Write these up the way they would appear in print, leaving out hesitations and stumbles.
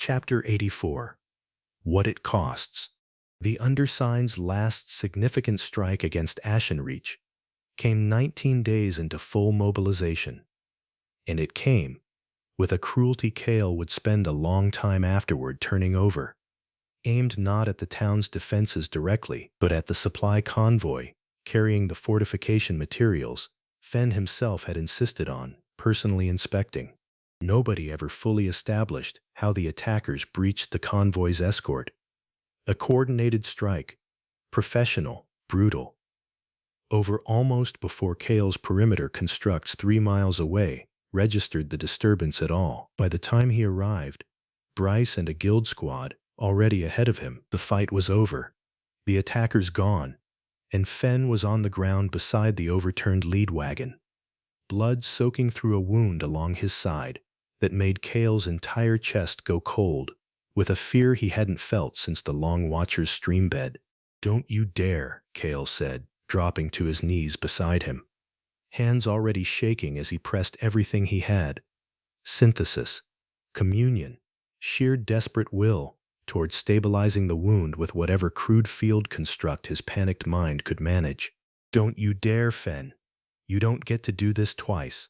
Chapter 84. What It Costs. The undersigned's last significant strike against Ashenreach came 19 days into full mobilization, and it came with a cruelty Cale would spend a long time afterward turning over, aimed not at the town's defenses directly, but at the supply convoy carrying the fortification materials Fen himself had insisted on personally inspecting. Nobody ever fully established how the attackers breached the convoy's escort. A coordinated strike, professional, brutal. Over almost before Cale's perimeter constructs 3 miles away registered the disturbance at all. By the time he arrived, Bryce and a guild squad already ahead of him. The fight was over, the attackers gone, and Fen was on the ground beside the overturned lead wagon, blood soaking through a wound along his side that made Cale's entire chest go cold with a fear he hadn't felt since the Long Watcher's stream bed. "Don't you dare," Cale said, dropping to his knees beside him, hands already shaking as he pressed everything he had. Synthesis, communion, sheer desperate will toward stabilizing the wound with whatever crude field construct his panicked mind could manage. "Don't you dare, Fen. You don't get to do this twice."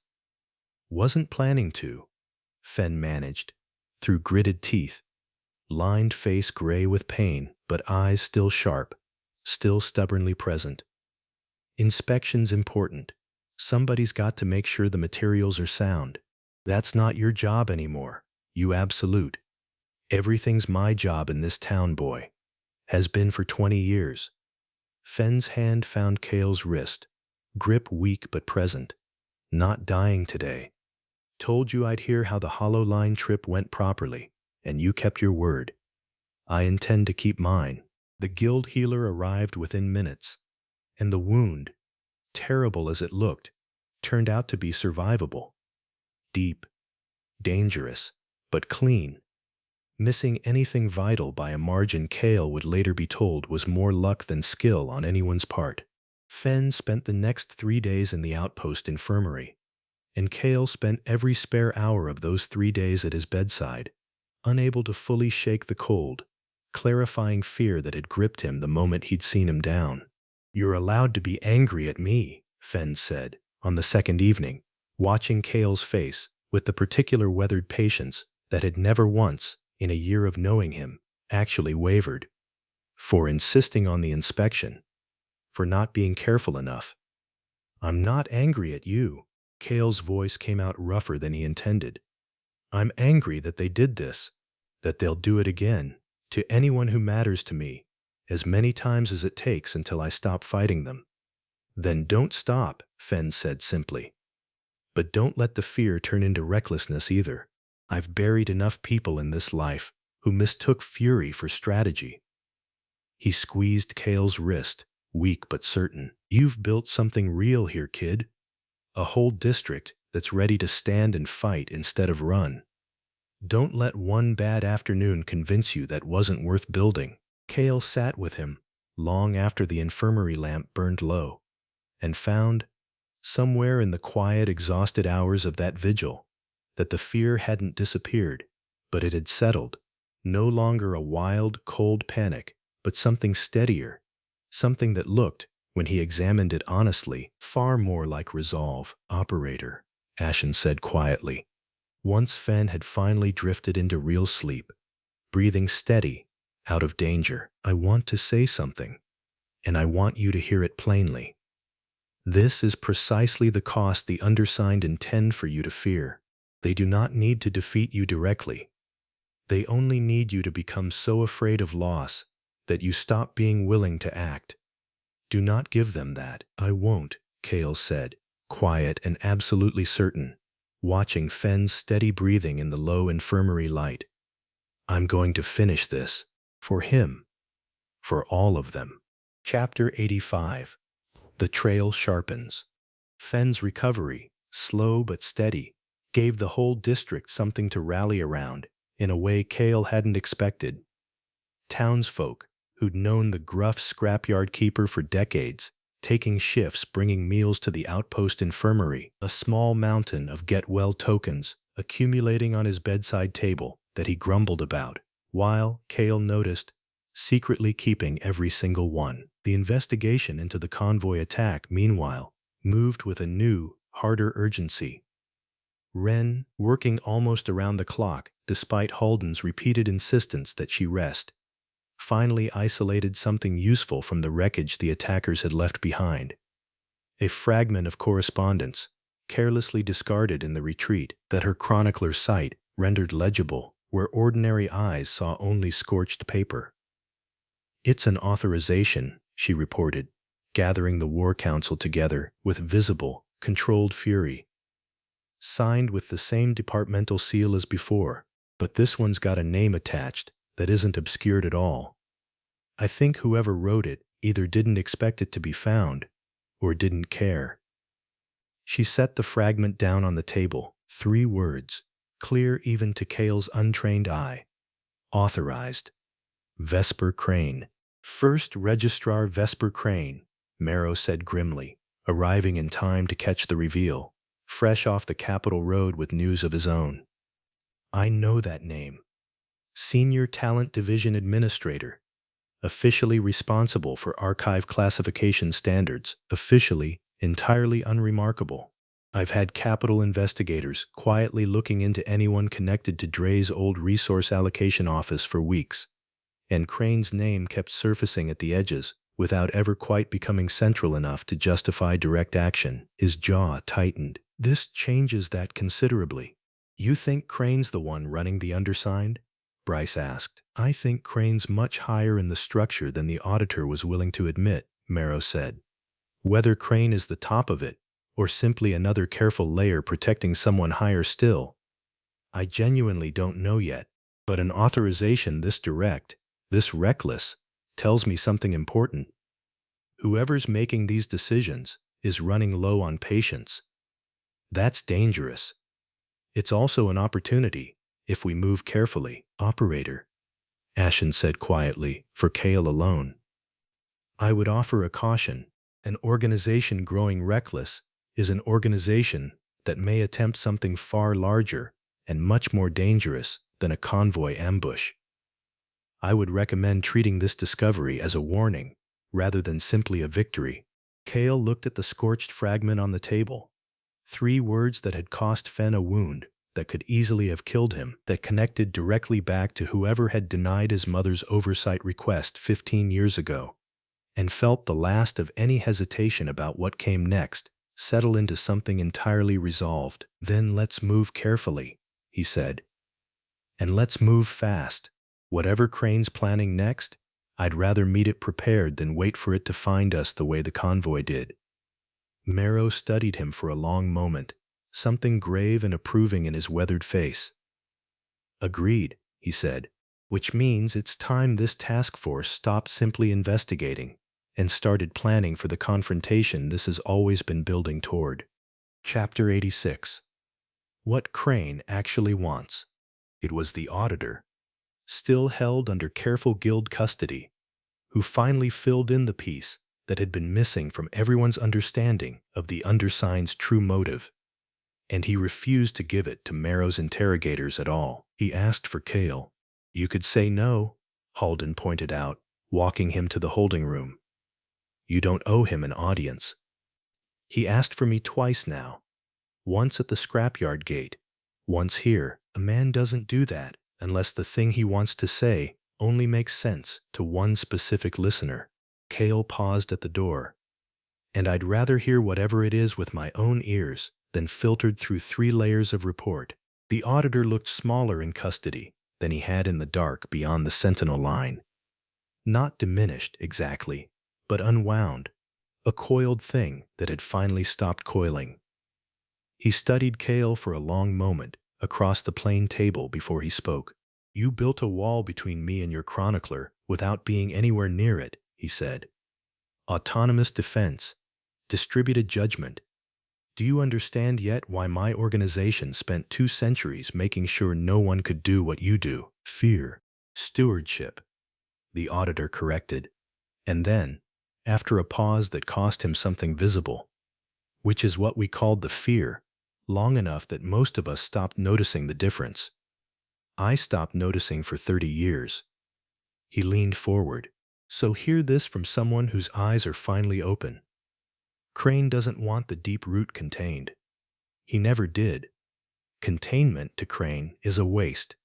"Wasn't planning to," Fen managed, through gritted teeth, lined face gray with pain, but eyes still sharp, still stubbornly present. "Inspection's important. Somebody's got to make sure the materials are sound. That's not your job anymore, you absolute. Everything's my job in this town, boy. Has been for 20 years. Fen's hand found Cale's wrist, grip weak but present. "Not dying today. Told you I'd hear how the Hollow Line trip went properly, and you kept your word. I intend to keep mine." The guild healer arrived within minutes, and the wound, terrible as it looked, turned out to be survivable. Deep, dangerous, but clean. Missing anything vital by a margin Cale would later be told was more luck than skill on anyone's part. Fen spent the next 3 days in the outpost infirmary, and Cale spent every spare hour of those 3 days at his bedside, unable to fully shake the cold, clarifying fear that had gripped him the moment he'd seen him down. "You're allowed to be angry at me," Fen said, on the second evening, watching Cale's face with the particular weathered patience that had never once, in a year of knowing him, actually wavered. "For insisting on the inspection. For not being careful enough." "I'm not angry at you." Cale's voice came out rougher than he intended. "I'm angry that they did this, that they'll do it again, to anyone who matters to me, as many times as it takes until I stop fighting them." "Then don't stop," Fen said simply. "But don't let the fear turn into recklessness either. I've buried enough people in this life who mistook fury for strategy." He squeezed Cale's wrist, weak but certain. "You've built something real here, kid. A whole district that's ready to stand and fight instead of run. Don't let one bad afternoon convince you that wasn't worth building." Cale sat with him long after the infirmary lamp burned low, and found, somewhere in the quiet, exhausted hours of that vigil, that the fear hadn't disappeared, but it had settled. No longer a wild, cold panic, but something steadier, something that looked, when he examined it honestly, far more like resolve. "Operator," Ashen said quietly, once Fen had finally drifted into real sleep, breathing steady, out of danger. "I want to say something, and I want you to hear it plainly. This is precisely the cost the undersigned intend for you to fear. They do not need to defeat you directly. They only need you to become so afraid of loss that you stop being willing to act. Do not give them that." "I won't," Cale said, quiet and absolutely certain, watching Fen's steady breathing in the low infirmary light. "I'm going to finish this. For him. For all of them." Chapter 85. The Trail Sharpens. Fen's recovery, slow but steady, gave the whole district something to rally around in a way Cale hadn't expected. Townsfolk, who'd known the gruff scrapyard keeper for decades, taking shifts bringing meals to the outpost infirmary, a small mountain of get-well tokens accumulating on his bedside table, that he grumbled about, while Cale noticed, secretly keeping every single one. The investigation into the convoy attack, meanwhile, moved with a new, harder urgency. Wren, working almost around the clock, despite Halden's repeated insistence that she rest, finally isolated something useful from the wreckage the attackers had left behind. A fragment of correspondence, carelessly discarded in the retreat, that her chronicler's sight rendered legible where ordinary eyes saw only scorched paper. "It's an authorization," she reported, gathering the War Council together with visible, controlled fury. "Signed with the same departmental seal as before, but this one's got a name attached that isn't obscured at all. I think whoever wrote it either didn't expect it to be found or didn't care." She set the fragment down on the table. 3 words, clear even to Cale's untrained eye. Authorized. Vesper Crane. "First Registrar Vesper Crane," Marrow said grimly, arriving in time to catch the reveal, fresh off the Capitol Road with news of his own. "I know that name. Senior Talent Division Administrator. Officially responsible for archive classification standards. Officially entirely unremarkable. I've had Capitol investigators quietly looking into anyone connected to Dre's old resource allocation office for weeks, and Crane's name kept surfacing at the edges without ever quite becoming central enough to justify direct action." His jaw tightened. "This changes that considerably." "You think Crane's the one running the undersigned?" Bryce asked. "I think Crane's much higher in the structure than the auditor was willing to admit," Marrow said. "Whether Crane is the top of it, or simply another careful layer protecting someone higher still, I genuinely don't know yet. But an authorization this direct, this reckless, tells me something important. Whoever's making these decisions is running low on patience. That's dangerous. It's also an opportunity, if we move carefully." "Operator," Ashen said quietly, for Cale alone, "I would offer a caution. An organization growing reckless is an organization that may attempt something far larger and much more dangerous than a convoy ambush. I would recommend treating this discovery as a warning rather than simply a victory." Cale looked at the scorched fragment on the table. 3 words that had cost Fenn a wound that could easily have killed him, that connected directly back to whoever had denied his mother's oversight request 15 years ago, and felt the last of any hesitation about what came next settle into something entirely resolved. "Then let's move carefully," he said. "And let's move fast. Whatever Crane's planning next, I'd rather meet it prepared than wait for it to find us the way the convoy did." Marrow studied him for a long moment, something grave and approving in his weathered face. "Agreed," he said, "which means it's time this task force stopped simply investigating and started planning for the confrontation this has always been building toward." Chapter 86. What Crane Actually Wants. It was the auditor, still held under careful guild custody, who finally filled in the piece that had been missing from everyone's understanding of the undersigned's true motive. And he refused to give it to Marrow's interrogators at all. He asked for Cale. "You could say no," Halden pointed out, walking him to the holding room. "You don't owe him an audience. He asked for me twice now. Once at the scrapyard gate, once here. A man doesn't do that unless the thing he wants to say only makes sense to one specific listener." Cale paused at the door. "And I'd rather hear whatever it is with my own ears than filtered through 3 layers of report." The auditor looked smaller in custody than he had in the dark beyond the sentinel line. Not diminished, exactly, but unwound, a coiled thing that had finally stopped coiling. He studied Cale for a long moment across the plain table before he spoke. "You built a wall between me and your chronicler without being anywhere near it," he said. "Autonomous defense, distributed judgment. Do you understand yet why my organization spent 2 centuries making sure no one could do what you do?" "Fear. Stewardship," the auditor corrected. And then, after a pause that cost him something visible, "which is what we called the fear, long enough that most of us stopped noticing the difference. I stopped noticing for 30 years. He leaned forward. So hear this from someone whose eyes are finally open. Crane doesn't want the deep root contained. He never did. Containment to Crane is a waste.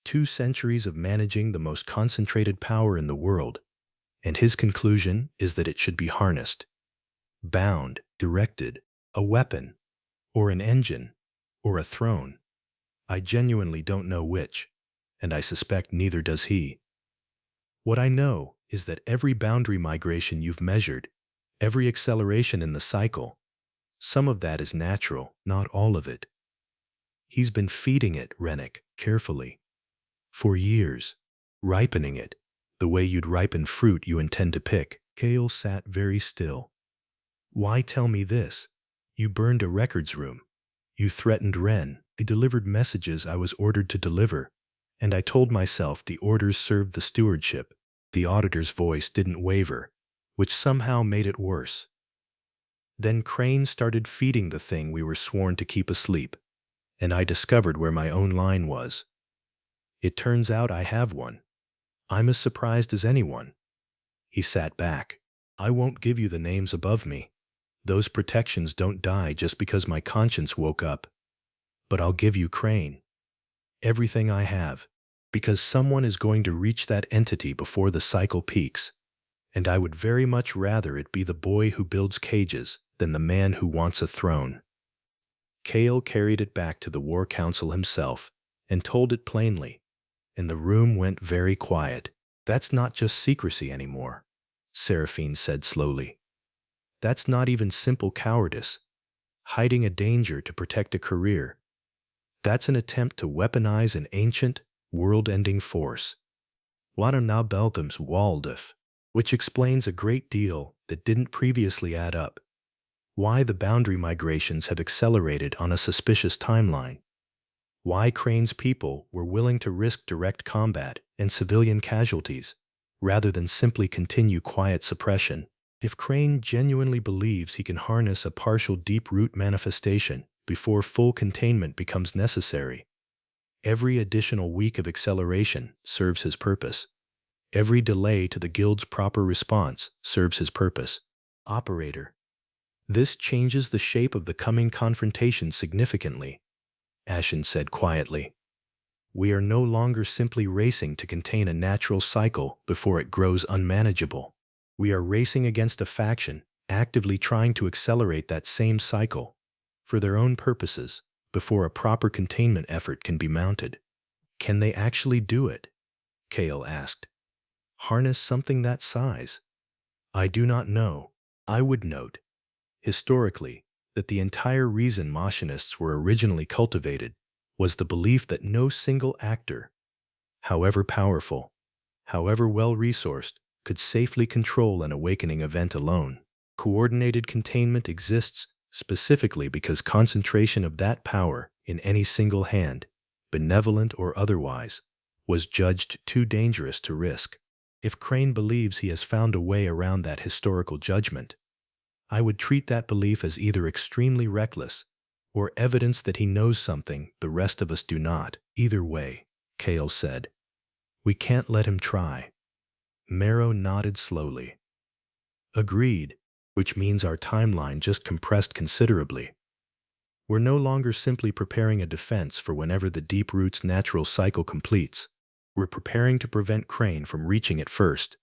2 centuries of managing the most concentrated power in the world, and his conclusion is that it should be harnessed, bound, directed, a weapon, or an engine, or a throne. I genuinely don't know which, and I suspect neither does he. What I know is that every boundary migration you've measured, every acceleration in the cycle, some of that is natural, not all of it. He's been feeding it, Rennick, carefully, for years, ripening it, the way you'd ripen fruit you intend to pick. Kale sat very still. Why tell me this? You burned a records room. You threatened Wren. I delivered messages I was ordered to deliver, and I told myself the orders served the stewardship. The auditor's voice didn't waver, which somehow made it worse. Then Crane started feeding the thing we were sworn to keep asleep, and I discovered where my own line was. It turns out I have one. I'm as surprised as anyone. He sat back. I won't give you the names above me. Those protections don't die just because my conscience woke up. But I'll give you Crane. Everything I have. Because someone is going to reach that entity before the cycle peaks. And I would very much rather it be the boy who builds cages than the man who wants a throne. Kale carried it back to the War Council himself and told it plainly, and the room went very quiet. That's not just secrecy anymore, Seraphine said slowly. That's not even simple cowardice, hiding a danger to protect a career. That's an attempt to weaponize an ancient, world-ending force. Wana Beltham's Waldif, which explains a great deal that didn't previously add up. Why the boundary migrations have accelerated on a suspicious timeline. Why Crane's people were willing to risk direct combat and civilian casualties, rather than simply continue quiet suppression. If Crane genuinely believes he can harness a partial deep-root manifestation before full containment becomes necessary, every additional week of acceleration serves his purpose. Every delay to the Guild's proper response serves his purpose. Operator. This changes the shape of the coming confrontation significantly, Ashen said quietly. We are no longer simply racing to contain a natural cycle before it grows unmanageable. We are racing against a faction actively trying to accelerate that same cycle for their own purposes before a proper containment effort can be mounted. Can they actually do it? Kale asked. Harness something that size? I do not know. I would note, historically, that the entire reason machinists were originally cultivated was the belief that no single actor, however powerful, however well-resourced, could safely control an awakening event alone. Coordinated containment exists specifically because concentration of that power in any single hand, benevolent or otherwise, was judged too dangerous to risk. If Crane believes he has found a way around that historical judgment, I would treat that belief as either extremely reckless or evidence that he knows something the rest of us do not. Either way, Kale said, we can't let him try. Marrow nodded slowly. Agreed, which means our timeline just compressed considerably. We're no longer simply preparing a defense for whenever the deep root's natural cycle completes. We're preparing to prevent Crane from reaching it first,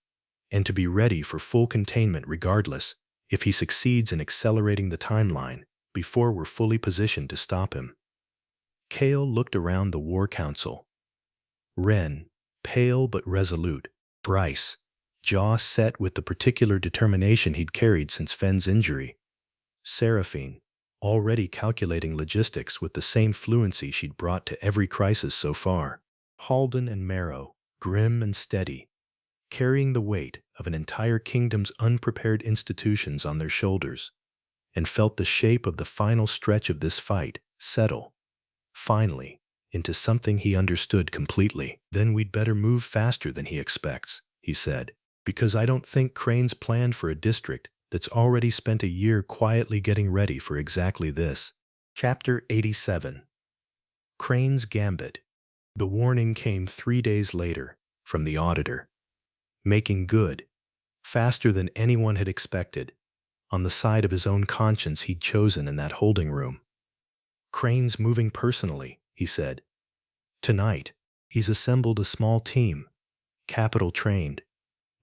and to be ready for full containment regardless if he succeeds in accelerating the timeline before we're fully positioned to stop him. Kale looked around the War Council. Wren, pale but resolute. Bryce, jaw set with the particular determination he'd carried since Fenn's injury. Seraphine, already calculating logistics with the same fluency she'd brought to every crisis so far. Halden and Marrow, grim and steady, carrying the weight of an entire kingdom's unprepared institutions on their shoulders, and felt the shape of the final stretch of this fight settle, finally, into something he understood completely. Then we'd better move faster than he expects, he said, because I don't think Crane's planned for a district that's already spent a year quietly getting ready for exactly this. Chapter 87. Crane's Gambit. The warning came 3 days later from the auditor. Making good, faster than anyone had expected, on the side of his own conscience he'd chosen in that holding room. Crane's moving personally, he said. Tonight, he's assembled a small team, capital trained,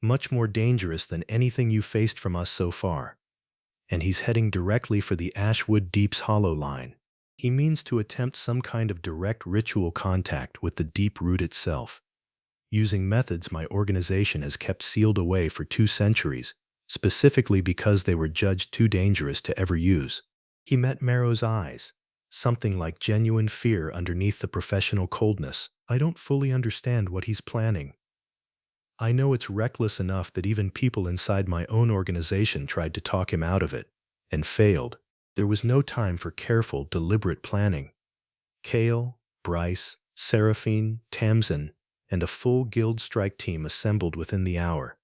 much more dangerous than anything you faced from us so far. And he's heading directly for the Ashwood Deep's hollow line. He means to attempt some kind of direct ritual contact with the deep root itself, using methods my organization has kept sealed away for 2 centuries, specifically because they were judged too dangerous to ever use. He met Marrow's eyes, something like genuine fear underneath the professional coldness. I don't fully understand what he's planning. I know it's reckless enough that even people inside my own organization tried to talk him out of it, and failed. There was no time for careful, deliberate planning. Cale, Bryce, Seraphine, Tamsin, and a full guild strike team assembled within the hour,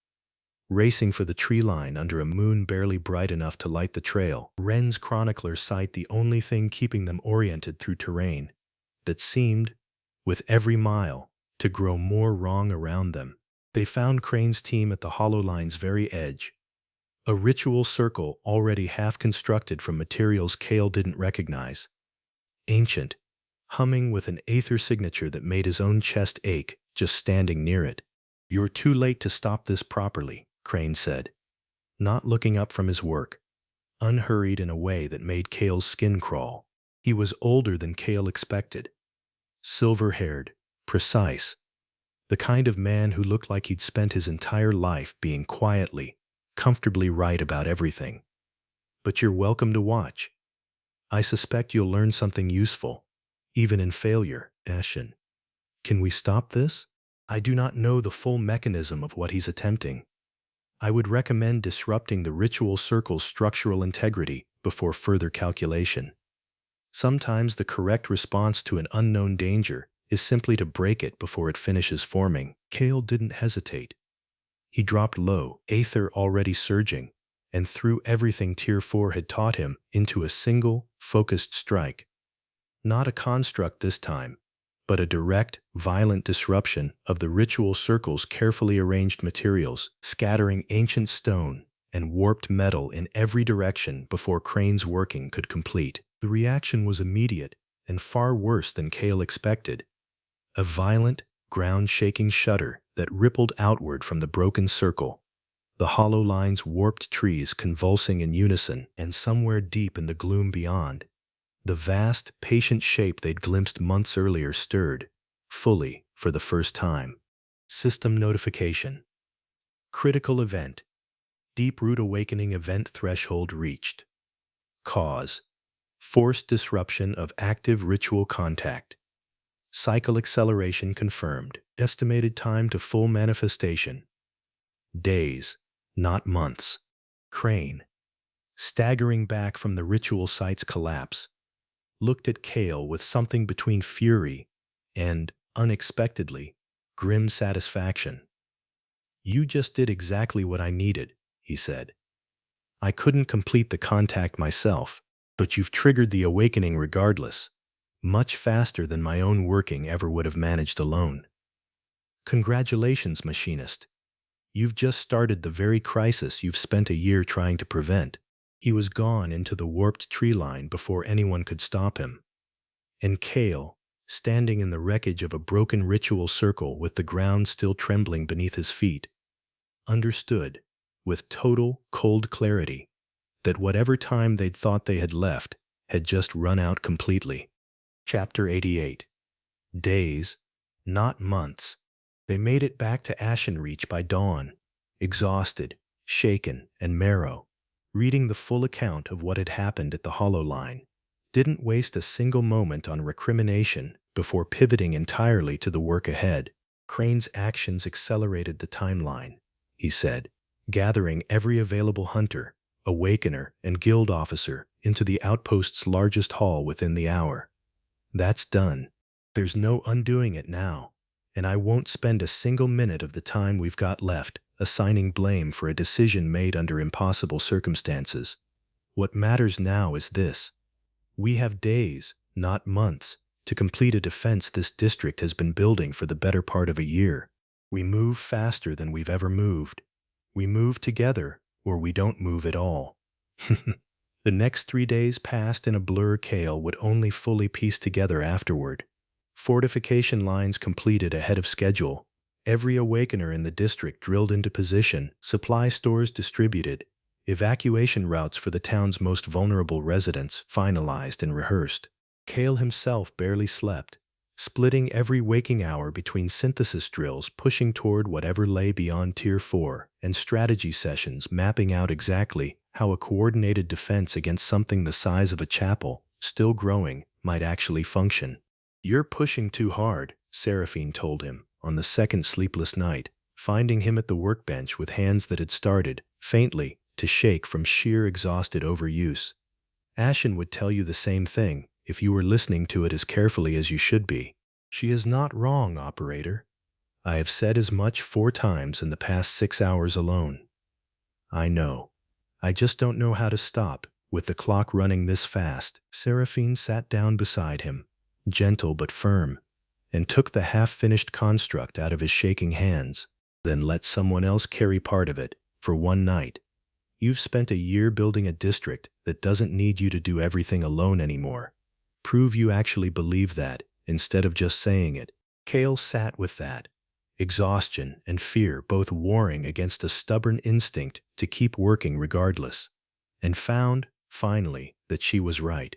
racing for the tree line under a moon barely bright enough to light the trail. Wren's chronicler sight the only thing keeping them oriented through terrain that seemed, with every mile, to grow more wrong around them. They found Crane's team at the hollow line's very edge, a ritual circle already half constructed from materials Cale didn't recognize. Ancient, humming with an aether signature that made his own chest ache just standing near it. You're too late to stop this properly, Crane said, not looking up from his work, unhurried in a way that made Cale's skin crawl. He was older than Cale expected, silver-haired, precise, the kind of man who looked like he'd spent his entire life being quietly, comfortably right about everything. But you're welcome to watch. I suspect you'll learn something useful, even in failure, Ashen. Can we stop this? I do not know the full mechanism of what he's attempting. I would recommend disrupting the ritual circle's structural integrity before further calculation. Sometimes the correct response to an unknown danger is simply to break it before it finishes forming. Cale didn't hesitate. He dropped low, aether already surging, and threw everything Tier 4 had taught him into a single, focused strike. Not a construct this time, but a direct, violent disruption of the ritual circle's carefully arranged materials, scattering ancient stone and warped metal in every direction before Crane's working could complete. The reaction was immediate and far worse than Cale expected. A violent, ground-shaking shudder that rippled outward from the broken circle, the hollow line's warped trees convulsing in unison, and somewhere deep in the gloom beyond, the vast, patient shape they'd glimpsed months earlier stirred, fully, for the first time. System notification. Critical event. Deep root awakening event threshold reached. Cause: forced disruption of active ritual contact. Cycle acceleration confirmed. Estimated time to full manifestation: days, not months. Crane, staggering back from the ritual site's collapse, looked at Cale with something between fury and, unexpectedly, grim satisfaction. You just did exactly what I needed, he said. I couldn't complete the contact myself, but you've triggered the awakening regardless, much faster than my own working ever would have managed alone. Congratulations, machinist. You've just started the very crisis you've spent a year trying to prevent. He was gone into the warped tree line before anyone could stop him. And Cale, standing in the wreckage of a broken ritual circle with the ground still trembling beneath his feet, understood, with total, cold clarity, that whatever time they'd thought they had left had just run out completely. Chapter 88. Days, not months. They made it back to Ashenreach by dawn, exhausted, shaken, and Marrow, reading the full account of what had happened at the hollow line, didn't waste a single moment on recrimination before pivoting entirely to the work ahead. Crane's actions accelerated the timeline, he said, gathering every available hunter, awakener, and guild officer into the outpost's largest hall within the hour. That's done. There's no undoing it now, and I won't spend a single minute of the time we've got left assigning blame for a decision made under impossible circumstances. What matters now is this. We have days, not months, to complete a defense this district has been building for the better part of a year. We move faster than we've ever moved. We move together, or we don't move at all. The next 3 days passed in a blur Cale would only fully piece together afterward. Fortification lines completed ahead of schedule. Every awakener in the district drilled into position, supply stores distributed, evacuation routes for the town's most vulnerable residents finalized and rehearsed. Cale himself barely slept, splitting every waking hour between synthesis drills pushing toward whatever lay beyond Tier 4 and strategy sessions mapping out exactly how a coordinated defense against something the size of a chapel, still growing, might actually function. "You're pushing too hard," Seraphine told him on the second sleepless night, finding him at the workbench with hands that had started, faintly, to shake from sheer exhausted overuse. "Ashen would tell you the same thing if you were listening to it as carefully as you should be." "She is not wrong, operator. I have said as much 4 times in the past 6 hours alone." "I know. I just don't know how to stop, with the clock running this fast." Seraphine sat down beside him, gentle but firm, and took the half-finished construct out of his shaking hands. "Then let someone else carry part of it, for one night. You've spent a year building a district that doesn't need you to do everything alone anymore. Prove you actually believe that, instead of just saying it." Cale sat with that, exhaustion and fear both warring against a stubborn instinct to keep working regardless, and found, finally, that she was right.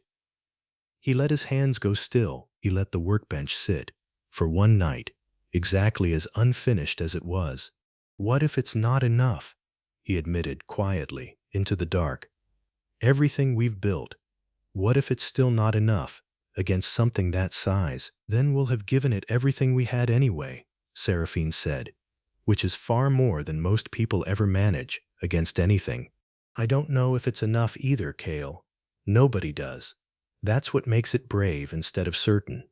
He let his hands go still. He let the workbench sit, for one night, exactly as unfinished as it was. "What if it's not enough?" he admitted quietly, into the dark. "Everything we've built. What if it's still not enough, against something that size?" "Then we'll have given it everything we had anyway," Seraphine said, "which is far more than most people ever manage, against anything." "I don't know if it's enough either, Cale. Nobody does. That's what makes it brave instead of certain."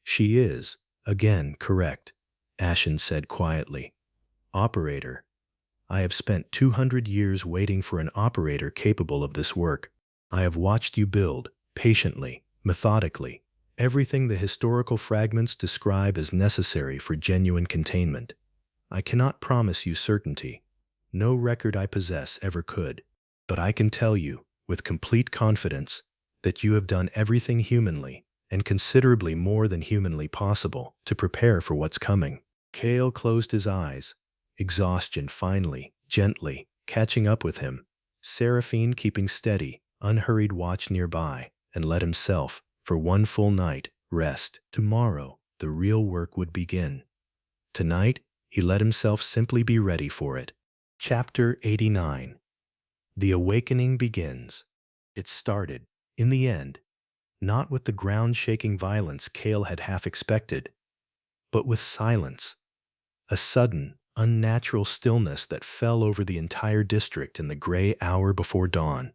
"She is, again, correct," Ashen said quietly. "Operator. I have spent 200 years waiting for an operator capable of this work. I have watched you build, patiently, methodically, everything the historical fragments describe as necessary for genuine containment. I cannot promise you certainty. No record I possess ever could. But I can tell you, with complete confidence, that you have done everything humanly, and considerably more than humanly possible, to prepare for what's coming." Cale closed his eyes, exhaustion finally, gently, catching up with him. Seraphine keeping steady, unhurried watch nearby, and let himself, for one full night, rest. Tomorrow, the real work would begin. Tonight, he let himself simply be ready for it. Chapter 89. The Awakening Begins. It started, in the end, not with the ground-shaking violence Cale had half expected, but with silence. A sudden, unnatural stillness that fell over the entire district in the gray hour before dawn.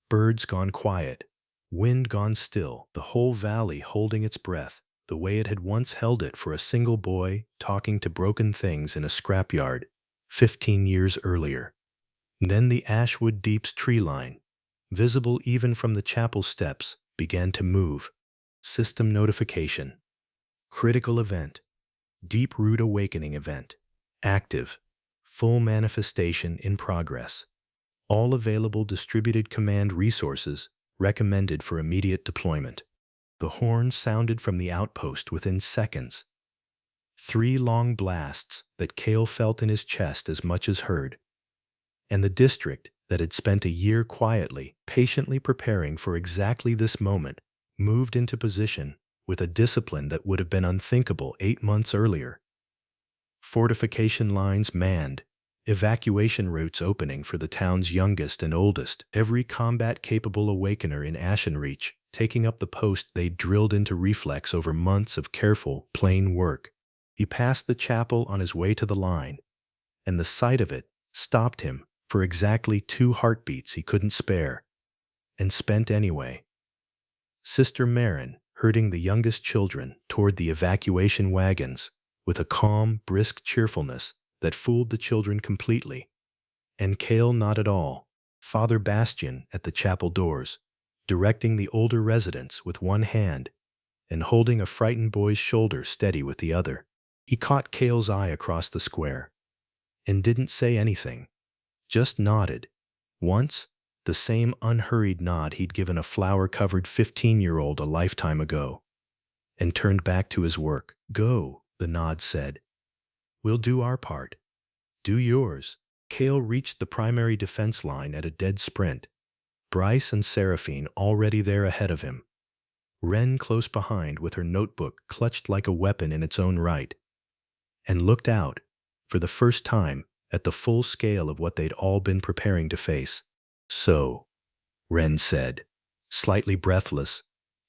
Birds gone quiet, wind gone still, the whole valley holding its breath, the way it had once held it for a single boy talking to broken things in a scrapyard 15 years earlier. Then the Ashwood Deep's tree line, visible even from the chapel steps, began to move. System notification. Critical event. Deep root awakening event. Active. Full manifestation in progress. All available distributed command resources recommended for immediate deployment. The horn sounded from the outpost within seconds. 3 long blasts that Cale felt in his chest as much as heard. And the district that had spent a year quietly, patiently preparing for exactly this moment, moved into position with a discipline that would have been unthinkable 8 months earlier. Fortification lines manned, evacuation routes opening for the town's youngest and oldest, every combat-capable awakener in Ashenreach taking up the post they'd drilled into reflex over months of careful, plain work. He passed the chapel on his way to the line, and the sight of it stopped him for exactly 2 heartbeats he couldn't spare, and spent anyway. Sister Marin herding the youngest children toward the evacuation wagons with a calm, brisk cheerfulness that fooled the children completely, and Cale not at all. Father Bastian at the chapel doors, directing the older residents with one hand and holding a frightened boy's shoulder steady with the other. He caught Kale's eye across the square and didn't say anything, just nodded. Once, the same unhurried nod he'd given a flower-covered 15-year-old a lifetime ago, and turned back to his work. "Go," the nod said. "We'll do our part. Do yours." Kale reached the primary defense line at a dead sprint, Bryce and Seraphine already there ahead of him, Wren close behind with her notebook clutched like a weapon in its own right, and looked out, for the first time, at the full scale of what they'd all been preparing to face. "So," Wren said, slightly breathless,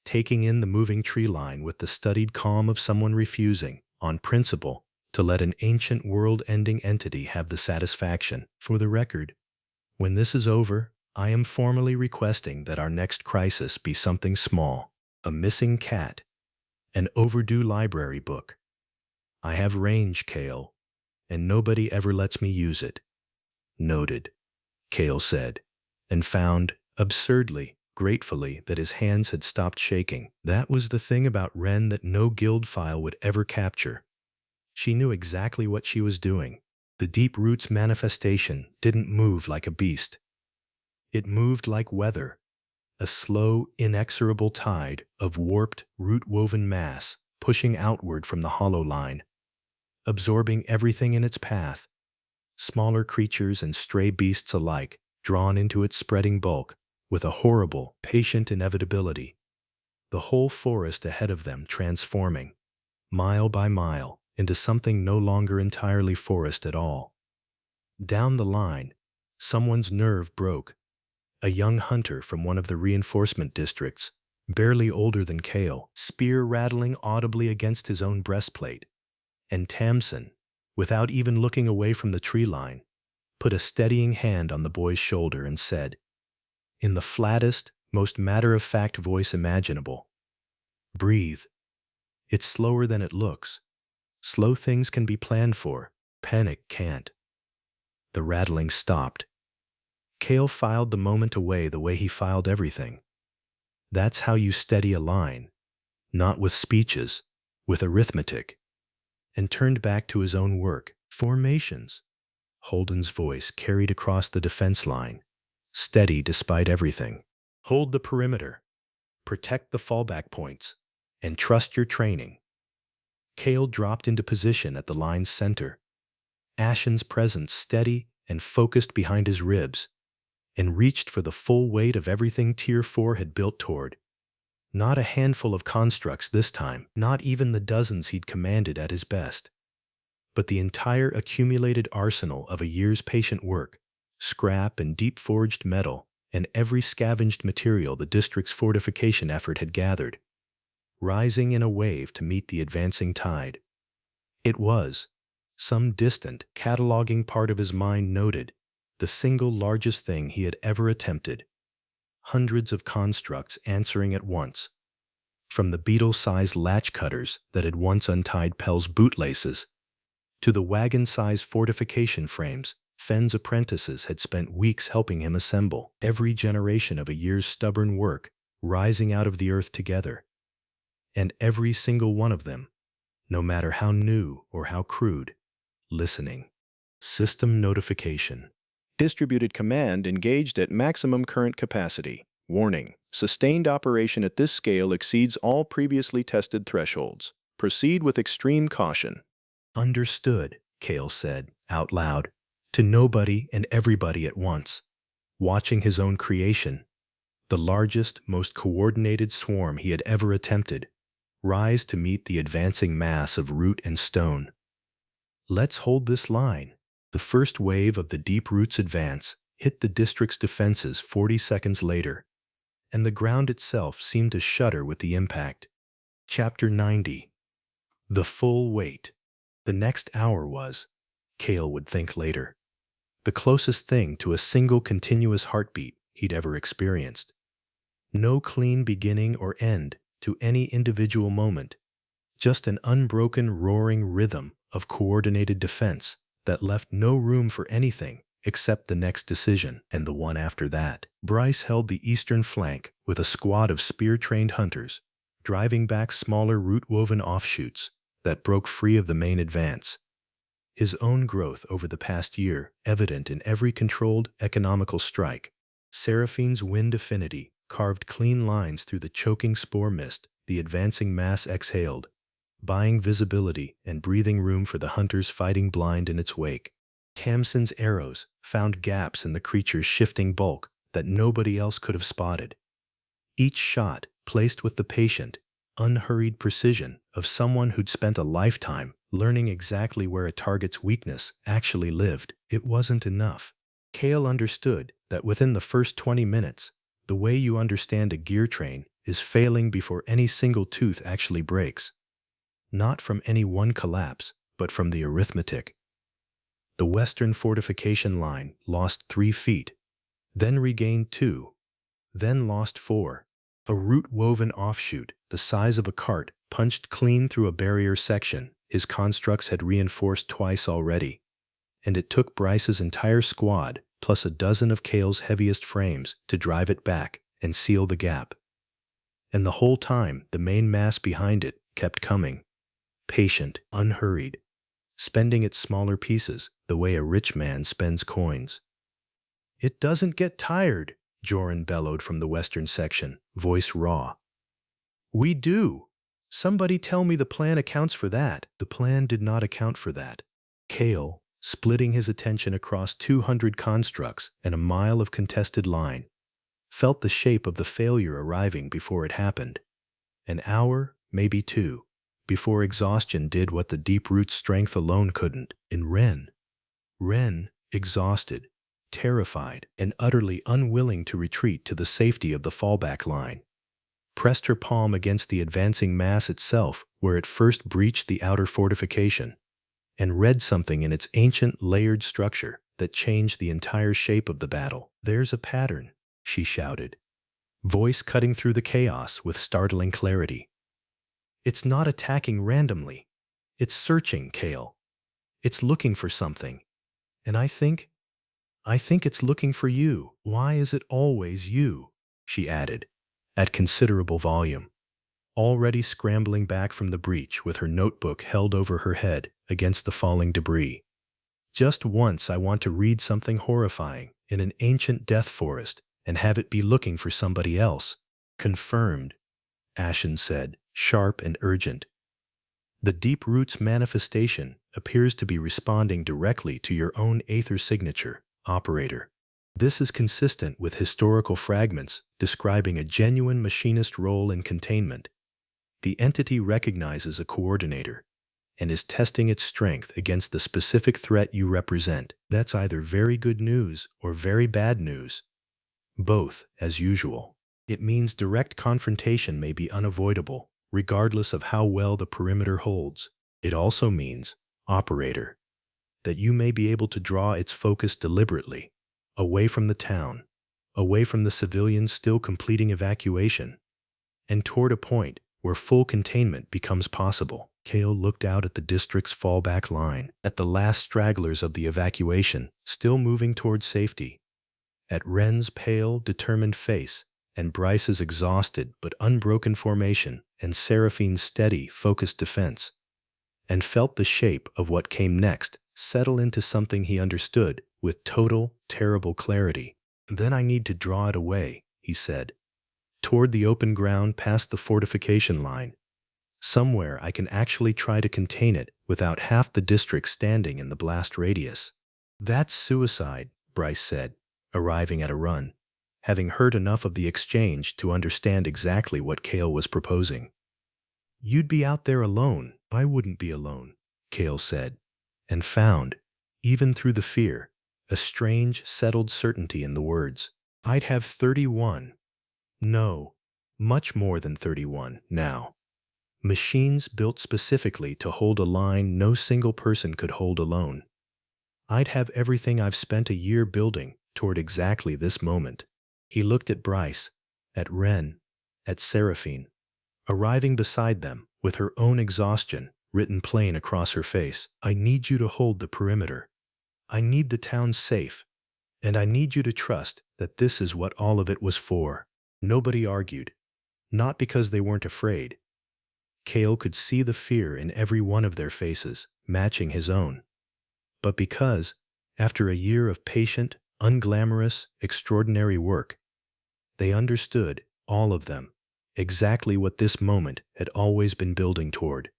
taking in the moving tree line with the studied calm of someone refusing, on principle, to let an ancient world-ending entity have the satisfaction. "For the record, when this is over, I am formally requesting that our next crisis be something small. A missing cat. An overdue library book. I have range, Kale, and nobody ever lets me use it." "Noted," Kale said, and found, absurdly, gratefully, that his hands had stopped shaking. That was the thing about Wren that no guild file would ever capture. She knew exactly what she was doing. The deep roots manifestation didn't move like a beast. It moved like weather, a slow, inexorable tide of warped, root-woven mass pushing outward from the hollow line, absorbing everything in its path, smaller creatures and stray beasts alike, drawn into its spreading bulk with a horrible, patient inevitability. The whole forest ahead of them transforming, mile by mile, into something no longer entirely forest at all. Down the line, someone's nerve broke. A young hunter from one of the reinforcement districts, barely older than Kale, spear rattling audibly against his own breastplate. And Tamsin, without even looking away from the tree line, put a steadying hand on the boy's shoulder and said, in the flattest, most matter-of-fact voice imaginable, "Breathe. It's slower than it looks. Slow things can be planned for, panic can't." The rattling stopped. Kale filed the moment away the way he filed everything. That's how you steady a line, not with speeches, with arithmetic. And turned back to his own work. "Formations." Holden's voice carried across the defense line, steady despite everything. "Hold the perimeter, protect the fallback points, and trust your training." Kale dropped into position at the line's center, Ashen's presence steady and focused behind his ribs, and reached for the full weight of everything Tier 4 had built toward. Not a handful of constructs this time, not even the dozens he'd commanded at his best, but the entire accumulated arsenal of a year's patient work, scrap and deep-forged metal, and every scavenged material the district's fortification effort had gathered, rising in a wave to meet the advancing tide. It was, some distant, cataloging part of his mind noted, the single largest thing he had ever attempted. Hundreds of constructs answering at once, from the beetle-sized latch cutters that had once untied Pell's bootlaces, to the wagon-sized fortification frames Fenn's apprentices had spent weeks helping him assemble. Every generation of a year's stubborn work rising out of the earth together. And every single one of them, no matter how new or how crude, listening. System notification. Distributed command engaged at maximum current capacity. Warning. Sustained operation at this scale exceeds all previously tested thresholds. Proceed with extreme caution. "Understood," Kale said, out loud, to nobody and everybody at once, watching his own creation, the largest, most coordinated swarm he had ever attempted, rise to meet the advancing mass of root and stone. "Let's hold this line." The first wave of the Deep Roots advance hit the district's defenses 40 seconds later, and the ground itself seemed to shudder with the impact. Chapter 90. The full weight. The next hour was, Kale would think later, the closest thing to a single continuous heartbeat he'd ever experienced. No clean beginning or end to any individual moment, just an unbroken roaring rhythm of coordinated defense that left no room for anything except the next decision and the one after that. Bryce held the eastern flank with a squad of spear-trained hunters, driving back smaller root-woven offshoots that broke free of the main advance. His own growth over the past year evident in every controlled, economical strike. Seraphine's wind affinity carved clean lines through the choking spore mist the advancing mass exhaled, buying visibility and breathing room for the hunters fighting blind in its wake. Tamsin's arrows found gaps in the creature's shifting bulk that nobody else could have spotted. Each shot placed with the patient, unhurried precision of someone who'd spent a lifetime learning exactly where a target's weakness actually lived. It wasn't enough. Cale understood that within the first 20 minutes, the way you understand a gear train is failing before any single tooth actually breaks. Not from any one collapse, but from the arithmetic. The western fortification line lost 3 feet, then regained 2, then lost 4. A root-woven offshoot, the size of a cart, punched clean through a barrier section his constructs had reinforced twice already. And it took Bryce's entire squad, plus a dozen of Cale's heaviest frames, to drive it back and seal the gap. And the whole time, the main mass behind it kept coming. Patient, unhurried, spending its smaller pieces the way a rich man spends coins. "It doesn't get tired," Joran bellowed from the western section, voice raw. "We do. Somebody tell me the plan accounts for that." The plan did not account for that. Cale, splitting his attention across 200 constructs and a mile of contested line, felt the shape of the failure arriving before it happened. An hour, maybe 2, before exhaustion did what the deep root strength alone couldn't. In Ren, exhausted, terrified, and utterly unwilling to retreat to the safety of the fallback line, pressed her palm against the advancing mass itself where it first breached the outer fortification, and read something in its ancient layered structure that changed the entire shape of the battle. "There's a pattern," she shouted, voice cutting through the chaos with startling clarity. "It's not attacking randomly. It's searching, Cale. It's looking for something. And I think it's looking for you." "Why is it always you?" she added, at considerable volume, already scrambling back from the breach with her notebook held over her head against the falling debris. "Just once I want to read something horrifying in an ancient death forest and have it be looking for somebody else." "Confirmed," Ashen said, sharp and urgent. "The deep root's manifestation appears to be responding directly to your own Aether signature, operator. This is consistent with historical fragments describing a genuine machinist role in containment. The entity recognizes a coordinator and is testing its strength against the specific threat you represent. That's either very good news or very bad news. Both, as usual. It means direct confrontation may be unavoidable, regardless of how well the perimeter holds. It also means, operator, that you may be able to draw its focus deliberately, away from the town, away from the civilians still completing evacuation, and toward a point where full containment becomes possible." Cale looked out at the district's fallback line, at the last stragglers of the evacuation still moving toward safety, at Ren's pale, determined face, and Bryce's exhausted but unbroken formation, and Seraphine's steady, focused defense, and felt the shape of what came next settle into something he understood with total, terrible clarity. "Then I need to draw it away," he said, "toward the open ground past the fortification line. Somewhere I can actually try to contain it without half the district standing in the blast radius." "That's suicide," Bryce said, arriving at a run, having heard enough of the exchange to understand exactly what Cale was proposing. "You'd be out there alone." "I wouldn't be alone," Cale said, and found, even through the fear, a strange, settled certainty in the words. "I'd have 31. No, much more than 31 now. Machines built specifically to hold a line no single person could hold alone. I'd have everything I've spent a year building toward exactly this moment." He looked at Bryce, at Ren, at Seraphine, arriving beside them with her own exhaustion written plain across her face. "I need you to hold the perimeter. I need the town safe, and I need you to trust that this is what all of it was for." Nobody argued. Not because they weren't afraid. Cale could see the fear in every one of their faces, matching his own. But because, after a year of patient, unglamorous, extraordinary work, they understood, all of them, exactly what this moment had always been building toward.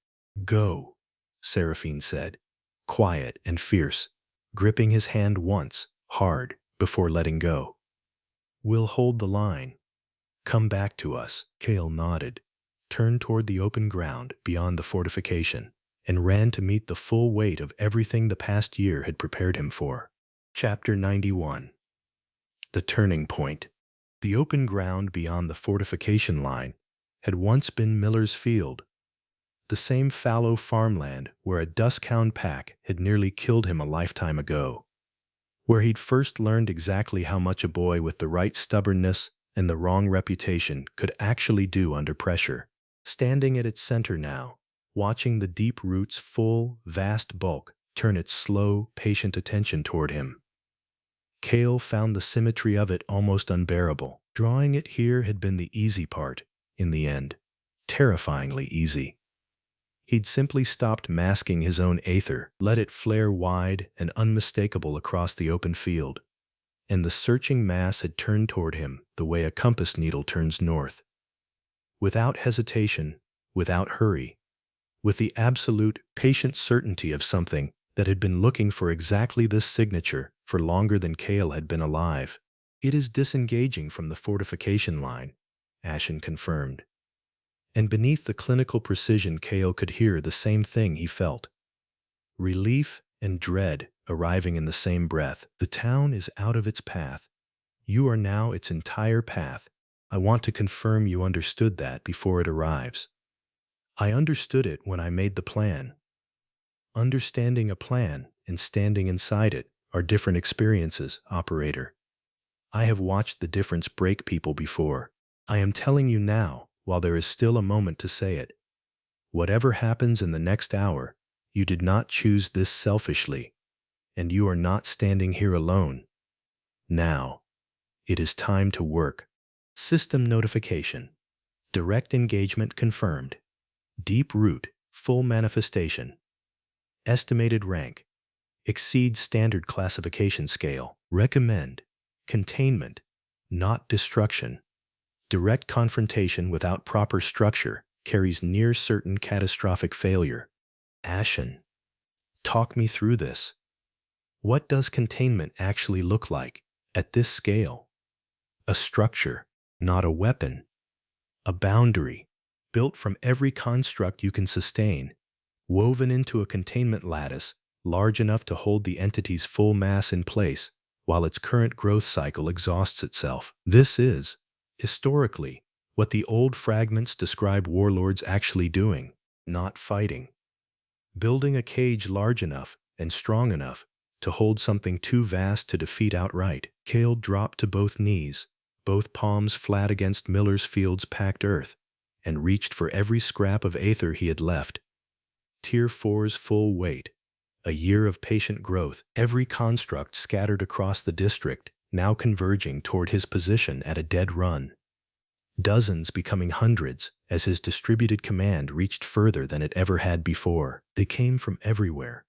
"Go," Seraphine said, quiet and fierce, gripping his hand once, hard, before letting go. "We'll hold the line. Come back to us." Cale nodded, turned toward the open ground beyond the fortification, and ran to meet the full weight of everything the past year had prepared him for. Chapter 91. The Turning Point. The open ground beyond the fortification line had once been Miller's Field, the same fallow farmland where a duskhound pack had nearly killed him a lifetime ago, where he'd first learned exactly how much a boy with the right stubbornness and the wrong reputation could actually do under pressure. Standing at its center now, watching the deep root's full, vast bulk turn its slow, patient attention toward him, Cale found the symmetry of it almost unbearable. Drawing it here had been the easy part, in the end. Terrifyingly easy. He'd simply stopped masking his own aether, let it flare wide and unmistakable across the open field, and the searching mass had turned toward him the way a compass needle turns north. Without hesitation, without hurry, with the absolute, patient certainty of something that had been looking for exactly this signature for longer than Cale had been alive. "It is disengaging from the fortification line," Ashen confirmed. And beneath the clinical precision, Cale could hear the same thing he felt. Relief and dread arriving in the same breath. "The town is out of its path. You are now its entire path. I want to confirm you understood that before it arrives." "I understood it when I made the plan." Understanding a plan and standing inside it are different experiences, operator. I have watched the difference break people before. I am telling you now, while there is still a moment to say it. Whatever happens in the next hour, you did not choose this selfishly, and you are not standing here alone. Now, it is time to work. System notification. Direct engagement confirmed. Deep root, full manifestation. Estimated rank. Exceeds standard classification scale. Recommend. Containment, not destruction. Direct confrontation without proper structure carries near certain catastrophic failure. Ashen. Talk me through this. What does containment actually look like at this scale? A structure, not a weapon. A boundary, built from every construct you can sustain, woven into a containment lattice large enough to hold the entity's full mass in place while its current growth cycle exhausts itself. This is, historically, what the old fragments describe warlords actually doing, not fighting. Building a cage large enough and strong enough to hold something too vast to defeat outright. Cale dropped to both knees, both palms flat against Miller's Field's packed earth, and reached for every scrap of aether he had left. Tier 4's full weight. A year of patient growth, every construct scattered across the district, now converging toward his position at a dead run. Dozens becoming hundreds as his distributed command reached further than it ever had before. They came from everywhere.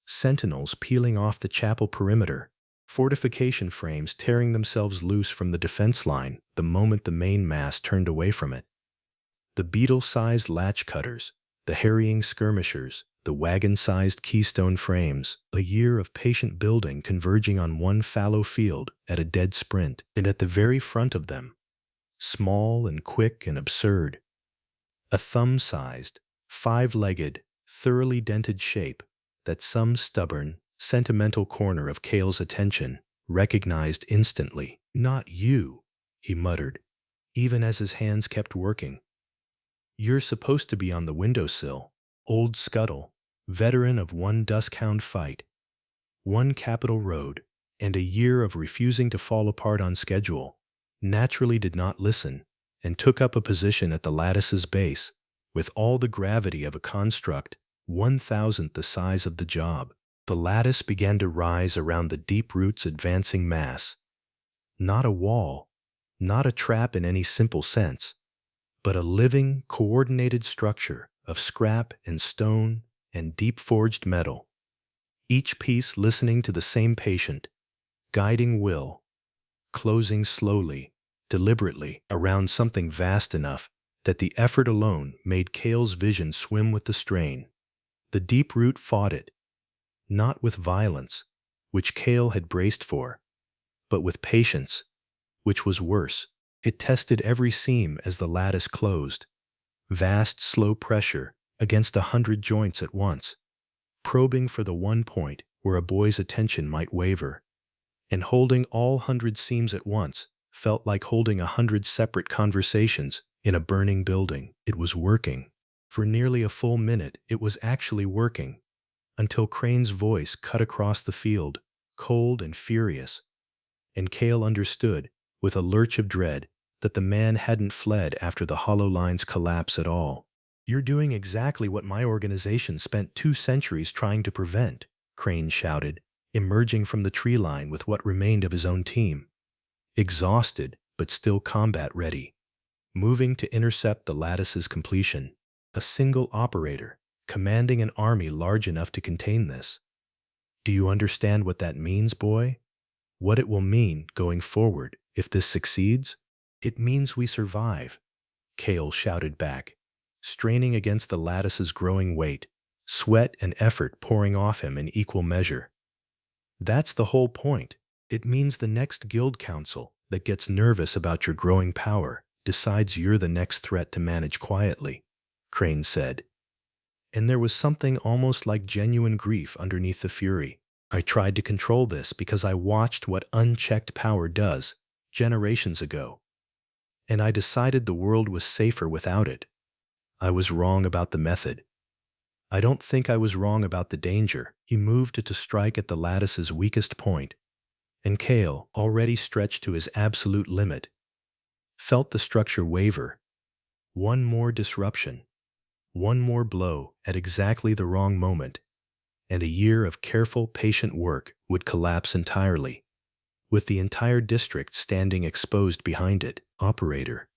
Sentinels peeling off the chapel perimeter, fortification frames tearing themselves loose from the defense line the moment the main mass turned away from it. The beetle-sized latch cutters, the harrying skirmishers, the wagon-sized keystone frames, a year of patient building converging on one fallow field at a dead sprint, and at the very front of them, small and quick and absurd, a thumb-sized, five-legged, thoroughly dented shape that some stubborn, sentimental corner of Cale's attention recognized instantly. "Not you," he muttered, even as his hands kept working. "You're supposed to be on the windowsill." Old Scuttle, veteran of one duskhound fight, one capital road, and a year of refusing to fall apart on schedule, naturally did not listen and took up a position at the lattice's base with all the gravity of a construct 1,000th the size of the job. The lattice began to rise around the deep root's advancing mass. Not a wall, not a trap in any simple sense, but a living, coordinated structure of scrap and stone and deep-forged metal, each piece listening to the same patient, guiding will, closing slowly, deliberately, around something vast enough that the effort alone made Kale's vision swim with the strain. The deep root fought it, not with violence, which Kale had braced for, but with patience, which was worse. It tested every seam as the lattice closed, vast, slow pressure against 100 joints at once, probing for the one point where a boy's attention might waver. And holding all 100 seams at once felt like holding 100 separate conversations in a burning building. It was working. For nearly a full minute, it was actually working, until Crane's voice cut across the field, cold and furious, and Kale understood, with a lurch of dread, that the man hadn't fled after the hollow line's collapse at all. "You're doing exactly what my organization spent 2 centuries trying to prevent," Crane shouted, emerging from the tree line with what remained of his own team, exhausted but still combat-ready, moving to intercept the lattice's completion. A single operator, commanding an army large enough to contain this. "Do you understand what that means, boy? What it will mean going forward if this succeeds? It means we survive," Kale shouted back, straining against the lattice's growing weight, sweat and effort pouring off him in equal measure. "That's the whole point. It means the next guild council that gets nervous about your growing power decides you're the next threat to manage quietly," Crane said. And there was something almost like genuine grief underneath the fury. "I tried to control this because I watched what unchecked power does generations ago. And I decided the world was safer without it. I was wrong about the method. I don't think I was wrong about the danger." He moved to strike at the lattice's weakest point, and Kale, already stretched to his absolute limit, felt the structure waver. One more disruption, one more blow at exactly the wrong moment, and a year of careful, patient work would collapse entirely, with the entire district standing exposed behind it. "Operator,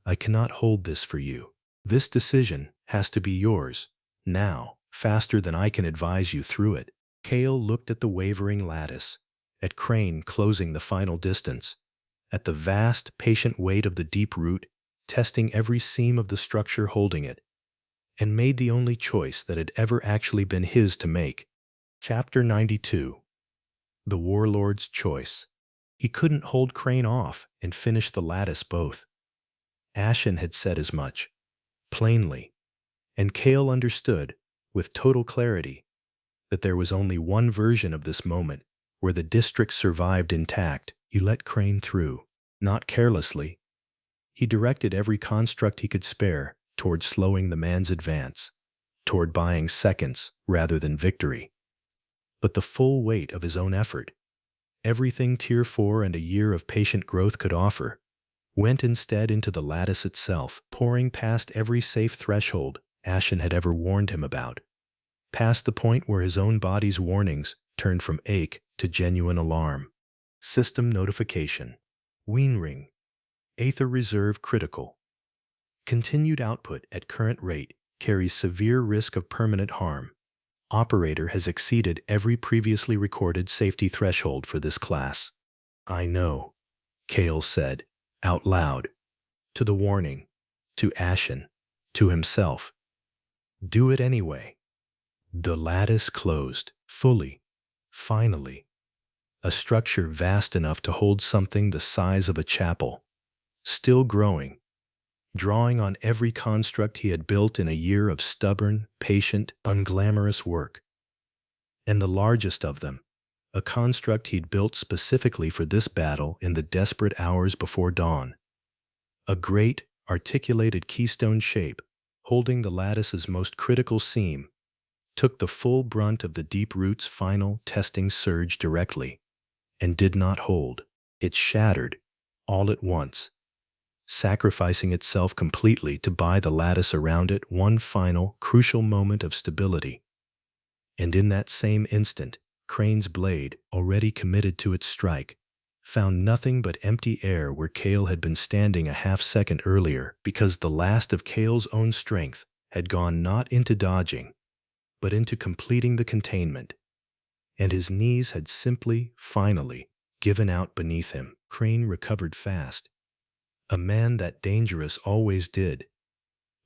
I cannot hold this for you. This decision has to be yours, now, faster than I can advise you through it." Kale looked at the wavering lattice, at Crane closing the final distance, at the vast, patient weight of the deep root testing every seam of the structure holding it, and made the only choice that had ever actually been his to make. Chapter 92. The Warlord's Choice. He couldn't hold Crane off and finish the lattice both. Ashen had said as much, plainly, and Kale understood, with total clarity, that there was only one version of this moment where the district survived intact. He let Crane through, not carelessly. He directed every construct he could spare toward slowing the man's advance, toward buying seconds rather than victory. But the full weight of his own effort, everything Tier 4 and a year of patient growth could offer, went instead into the lattice itself, pouring past every safe threshold Ashen had ever warned him about, past the point where his own body's warnings turned from ache to genuine alarm. System notification. Wean ring. Aether reserve critical. Continued output at current rate carries severe risk of permanent harm. Operator has exceeded every previously recorded safety threshold for this class. "I know," Kale said, out loud, to the warning, to Ashen, to himself. "Do it anyway." The lattice closed, fully, finally. A structure vast enough to hold something the size of a chapel, still growing, drawing on every construct he had built in a year of stubborn, patient, unglamorous work. And the largest of them, a construct he'd built specifically for this battle in the desperate hours before dawn. A great, articulated keystone shape, holding the lattice's most critical seam, took the full brunt of the deep root's final testing surge directly, and did not hold. It shattered, all at once, sacrificing itself completely to buy the lattice around it one final, crucial moment of stability. And in that same instant, Crane's blade, already committed to its strike, found nothing but empty air where Kale had been standing a half-second earlier because the last of Kale's own strength had gone not into dodging, but into completing the containment, and his knees had simply, finally, given out beneath him. Crane recovered fast. A man that dangerous always did,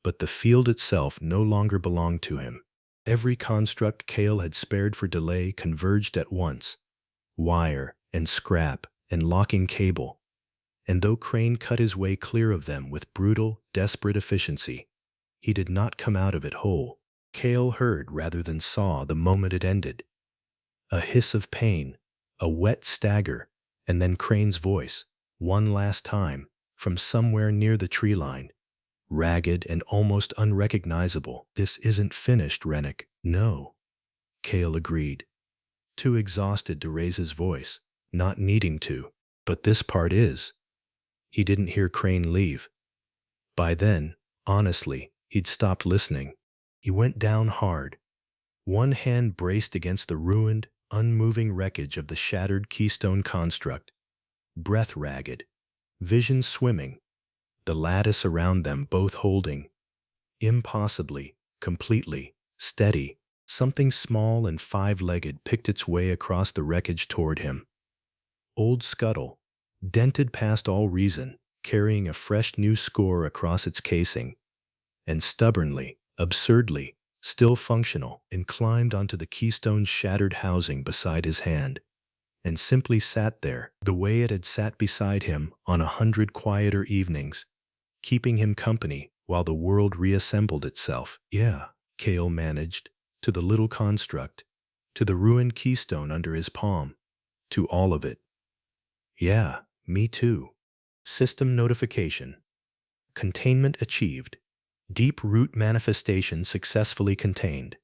but the field itself no longer belonged to him. Every construct Kale had spared for delay converged at once, wire and scrap and locking cable, and though Crane cut his way clear of them with brutal, desperate efficiency, he did not come out of it whole. Kale heard rather than saw the moment it ended. A hiss of pain, a wet stagger, and then Crane's voice, one last time, from somewhere near the tree line, ragged and almost unrecognizable. "This isn't finished, Rennick." "No," Kale agreed, too exhausted to raise his voice, not needing to. "But this part is." He didn't hear Crane leave. By then, honestly, he'd stopped listening. He went down hard. One hand braced against the ruined, unmoving wreckage of the shattered Keystone construct, breath ragged, vision swimming, the lattice around them both holding, impossibly, completely, steady. Something small and five-legged picked its way across the wreckage toward him. Old Scuttle, dented past all reason, carrying a fresh new score across its casing, and stubbornly, absurdly, still functional, and climbed onto the Keystone's shattered housing beside his hand, and simply sat there, the way it had sat beside him on 100 quieter evenings, keeping him company while the world reassembled itself. "Yeah," Kale managed, to the little construct, to the ruined Keystone under his palm, to all of it. "Yeah, me too." System notification. Containment achieved. Deep root manifestation successfully contained.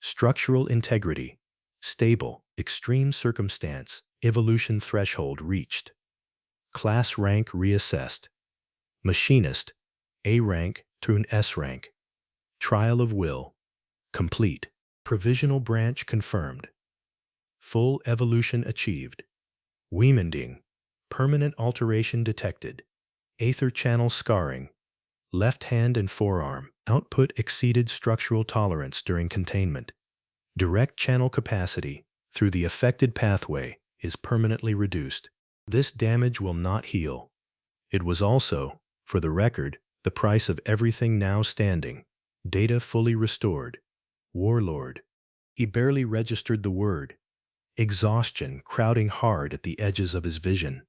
Structural integrity. Stable. Extreme circumstance. Evolution threshold reached. Class rank reassessed. Machinist. A rank to an S rank. Trial of will. Complete. Provisional branch confirmed. Full evolution achieved. Weemending. Permanent alteration detected. Aether channel scarring. Left hand and forearm. Output exceeded structural tolerance during containment. Direct channel capacity through the affected pathway is permanently reduced. This damage will not heal. It was also, for the record, the price of everything now standing. Data fully restored. Warlord. He barely registered the word. Exhaustion crowding hard at the edges of his vision.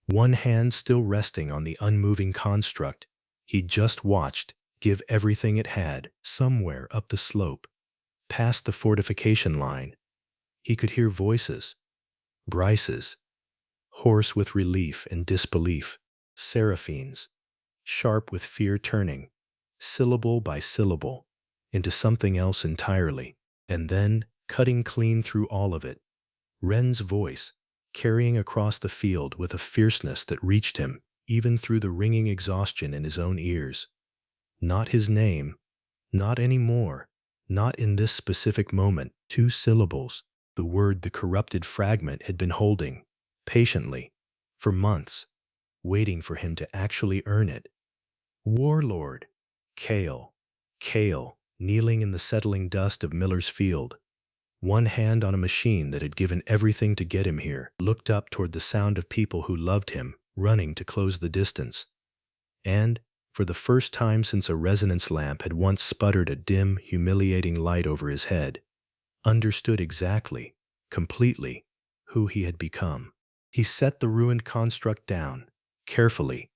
One hand still resting on the unmoving construct he'd just watched give everything it had. Somewhere up the slope, past the fortification line, he could hear voices. Bryce's, hoarse with relief and disbelief. Seraphine's, sharp with fear turning, syllable by syllable, into something else entirely. And then, cutting clean through all of it, Wren's voice, carrying across the field with a fierceness that reached him, even through the ringing exhaustion in his own ears. Not his name, not anymore, not in this specific moment. 2 syllables, the word the corrupted fragment had been holding, patiently, for months, waiting for him to actually earn it. Warlord. Kale, kneeling in the settling dust of Miller's Field, one hand on a machine that had given everything to get him here, looked up toward the sound of people who loved him, running to close the distance. And, for the first time since a resonance lamp had once sputtered a dim, humiliating light over his head, understood exactly, completely, who he had become. He set the ruined construct down, carefully,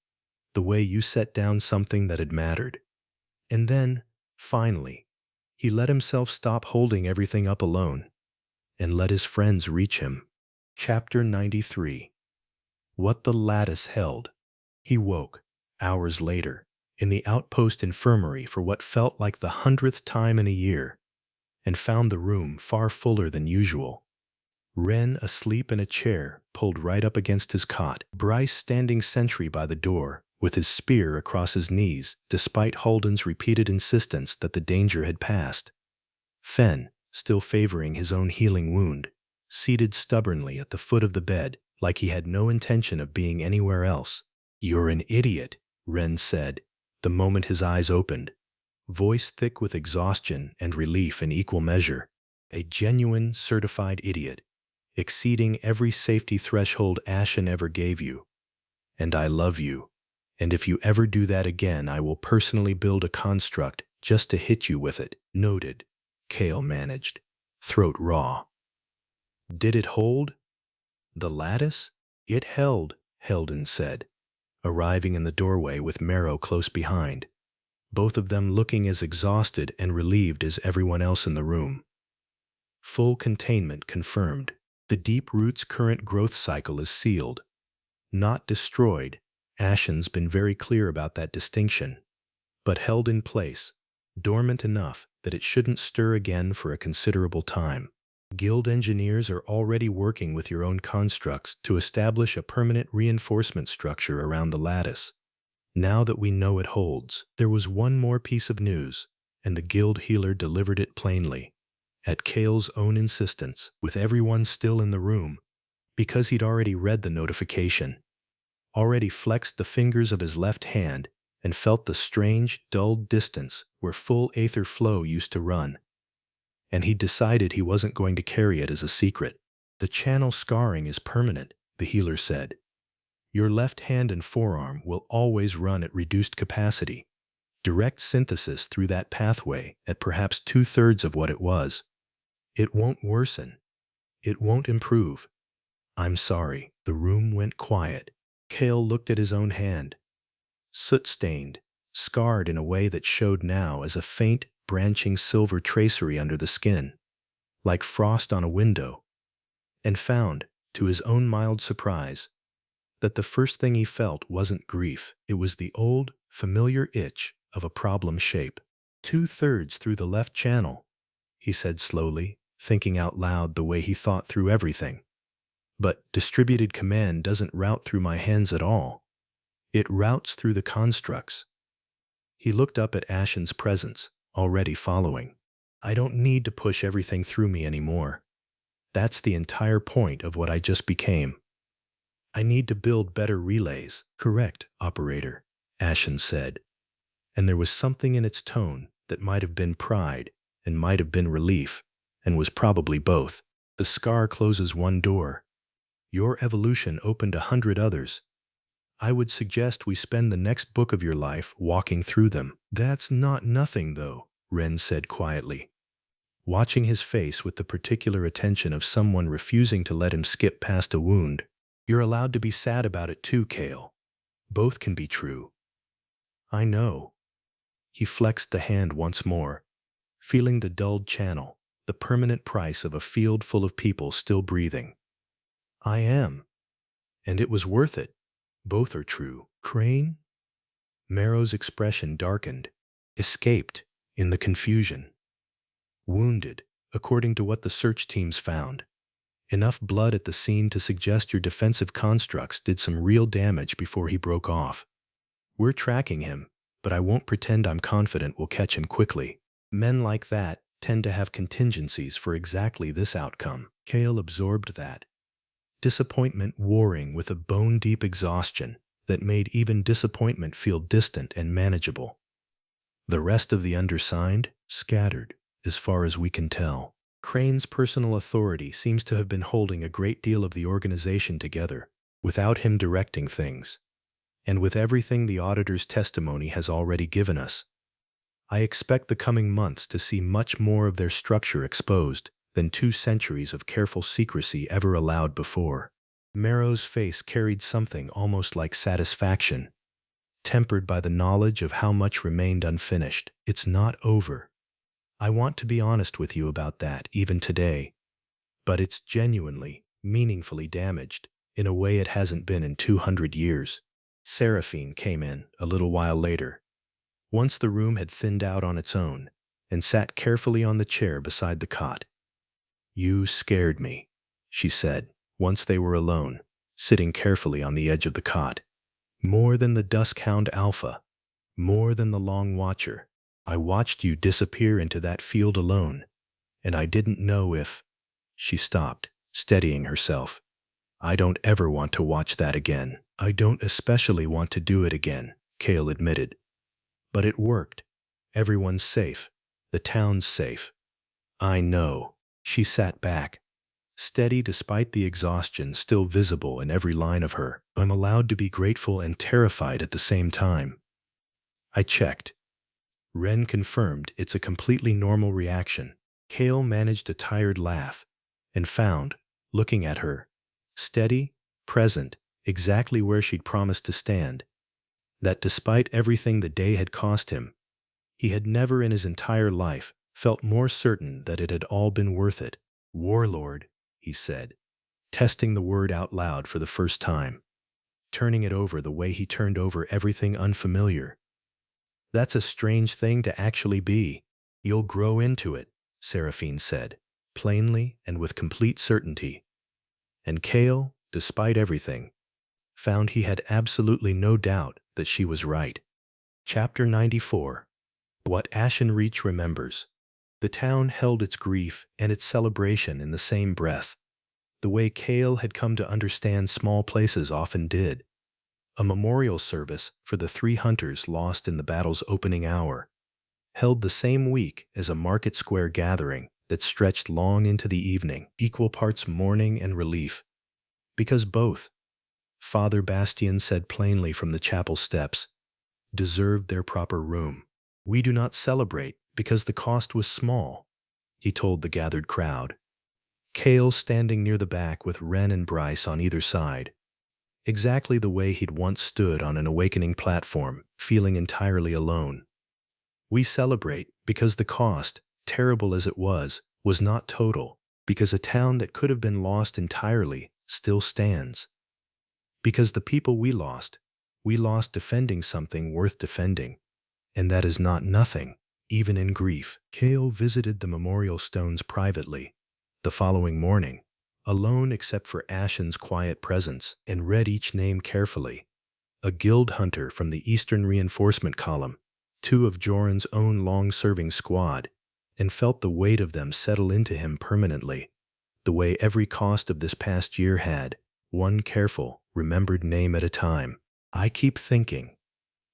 the way you set down something that had mattered. And then, finally, he let himself stop holding everything up alone, and let his friends reach him. Chapter 93. What the Lattice Held. He woke, hours later, in the outpost infirmary for what felt like the 100th time in a year, and found the room far fuller than usual. Wren asleep in a chair pulled right up against his cot, Bryce standing sentry by the door, with his spear across his knees, despite Holden's repeated insistence that the danger had passed. Fen, still favoring his own healing wound, seated stubbornly at the foot of the bed, like he had no intention of being anywhere else. "You're an idiot," Ren said, the moment his eyes opened, voice thick with exhaustion and relief in equal measure. "A genuine, certified idiot, exceeding every safety threshold Ashen ever gave you. And I love you. And if you ever do that again, I will personally build a construct just to hit you with it." "Noted," Kale managed, throat raw. "Did it hold?" "The lattice?" "It held," Heldon said, arriving in the doorway with Marrow close behind, both of them looking as exhausted and relieved as everyone else in the room. "Full containment confirmed. The deep root's current growth cycle is sealed. Not destroyed. Ashen's been very clear about that distinction, but held in place, dormant enough that it shouldn't stir again for a considerable time. Guild engineers are already working with your own constructs to establish a permanent reinforcement structure around the lattice. Now that we know it holds." There was one more piece of news, and the guild healer delivered it plainly, at Kale's own insistence, with everyone still in the room, because he'd already read the notification, already flexed the fingers of his left hand, and felt the strange, dulled distance where full aether flow used to run. And he decided he wasn't going to carry it as a secret. "The channel scarring is permanent," the healer said. "Your left hand and forearm will always run at reduced capacity. Direct synthesis through that pathway at perhaps 2/3 of what it was. It won't worsen. It won't improve." "I'm sorry." The room went quiet. Kale looked at his own hand. Soot-stained, scarred in a way that showed now as a faint, branching silver tracery under the skin, like frost on a window, and found, to his own mild surprise, that the first thing he felt wasn't grief. It was the old, familiar itch of a problem shape. 2/3 through the left channel," he said slowly, thinking out loud the way he thought through everything. "But distributed command doesn't route through my hands at all. It routes through the constructs." He looked up at Ashen's presence, already following. "I don't need to push everything through me anymore. That's the entire point of what I just became. I need to build better relays." "Correct, operator," Ashen said, and there was something in its tone that might have been pride and might have been relief, and was probably both. "The scar closes one door. Your evolution opened 100 others. I would suggest we spend the next book of your life walking through them." "That's not nothing, though," Ren said quietly, watching his face with the particular attention of someone refusing to let him skip past a wound. "You're allowed to be sad about it too, Kale. Both can be true." "I know." He flexed the hand once more, feeling the dulled channel, the permanent price of a field full of people still breathing. "I am. And it was worth it. Both are true." "Crane?" Marrow's expression darkened, escaped in the confusion. "Wounded, according to what the search teams found. Enough blood at the scene to suggest your defensive constructs did some real damage before he broke off. We're tracking him, but I won't pretend I'm confident we'll catch him quickly. Men like that tend to have contingencies for exactly this outcome." Kale absorbed that. Disappointment warring with a bone-deep exhaustion that made even disappointment feel distant and manageable. "The rest of the undersigned? Scattered, as far as we can tell. Crane's personal authority seems to have been holding a great deal of the organization together, without him directing things, and with everything the auditor's testimony has already given us. I expect the coming months to see much more of their structure exposed than 2 centuries of careful secrecy ever allowed before." Marrow's face carried something almost like satisfaction, tempered by the knowledge of how much remained unfinished. "It's not over. I want to be honest with you about that, even today. But it's genuinely, meaningfully damaged, in a way it hasn't been in 200 years. Seraphine came in a little while later, once the room had thinned out on its own, and sat carefully on the chair beside the cot. "You scared me," she said, once they were alone, sitting carefully on the edge of the cot. "More than the Duskhound Alpha, more than the Long Watcher. I watched you disappear into that field alone, and I didn't know if—" She stopped, steadying herself. I don't ever want to watch that again. I don't especially want to do it again, Cale admitted. But it worked. Everyone's safe. The town's safe. I know. She sat back, steady despite the exhaustion still visible in every line of her. I'm allowed to be grateful and terrified at the same time. I checked. Ren confirmed it's a completely normal reaction. Cale managed a tired laugh and found, looking at her, steady, present, exactly where she'd promised to stand, that despite everything the day had cost him, he had never in his entire life felt more certain that it had all been worth it. Warlord, he said, testing the word out loud for the first time, turning it over the way he turned over everything unfamiliar. That's a strange thing to actually be. You'll grow into it, Seraphine said, plainly and with complete certainty. And Cale, despite everything, found he had absolutely no doubt that she was right. Chapter 94. What Ashenreach Remembers. The town held its grief and its celebration in the same breath, the way Cale had come to understand small places often did. A memorial service for the 3 hunters lost in the battle's opening hour, held the same week as a market square gathering that stretched long into the evening, equal parts mourning and relief. Because both, Father Bastian said plainly from the chapel steps, deserved their proper room. We do not celebrate because the cost was small, he told the gathered crowd. Cale standing near the back with Ren and Bryce on either side, exactly the way he'd once stood on an awakening platform, feeling entirely alone. We celebrate because the cost, terrible as it was not total, because a town that could have been lost entirely still stands. Because the people we lost defending something worth defending, and that is not nothing, even in grief. Cale visited the memorial stones privately the following morning, alone except for Ashen's quiet presence, and read each name carefully. A guild hunter from the Eastern Reinforcement Column, 2 of Joran's own long-serving squad, and felt the weight of them settle into him permanently, the way every cost of this past year had, one careful, remembered name at a time. I keep thinking,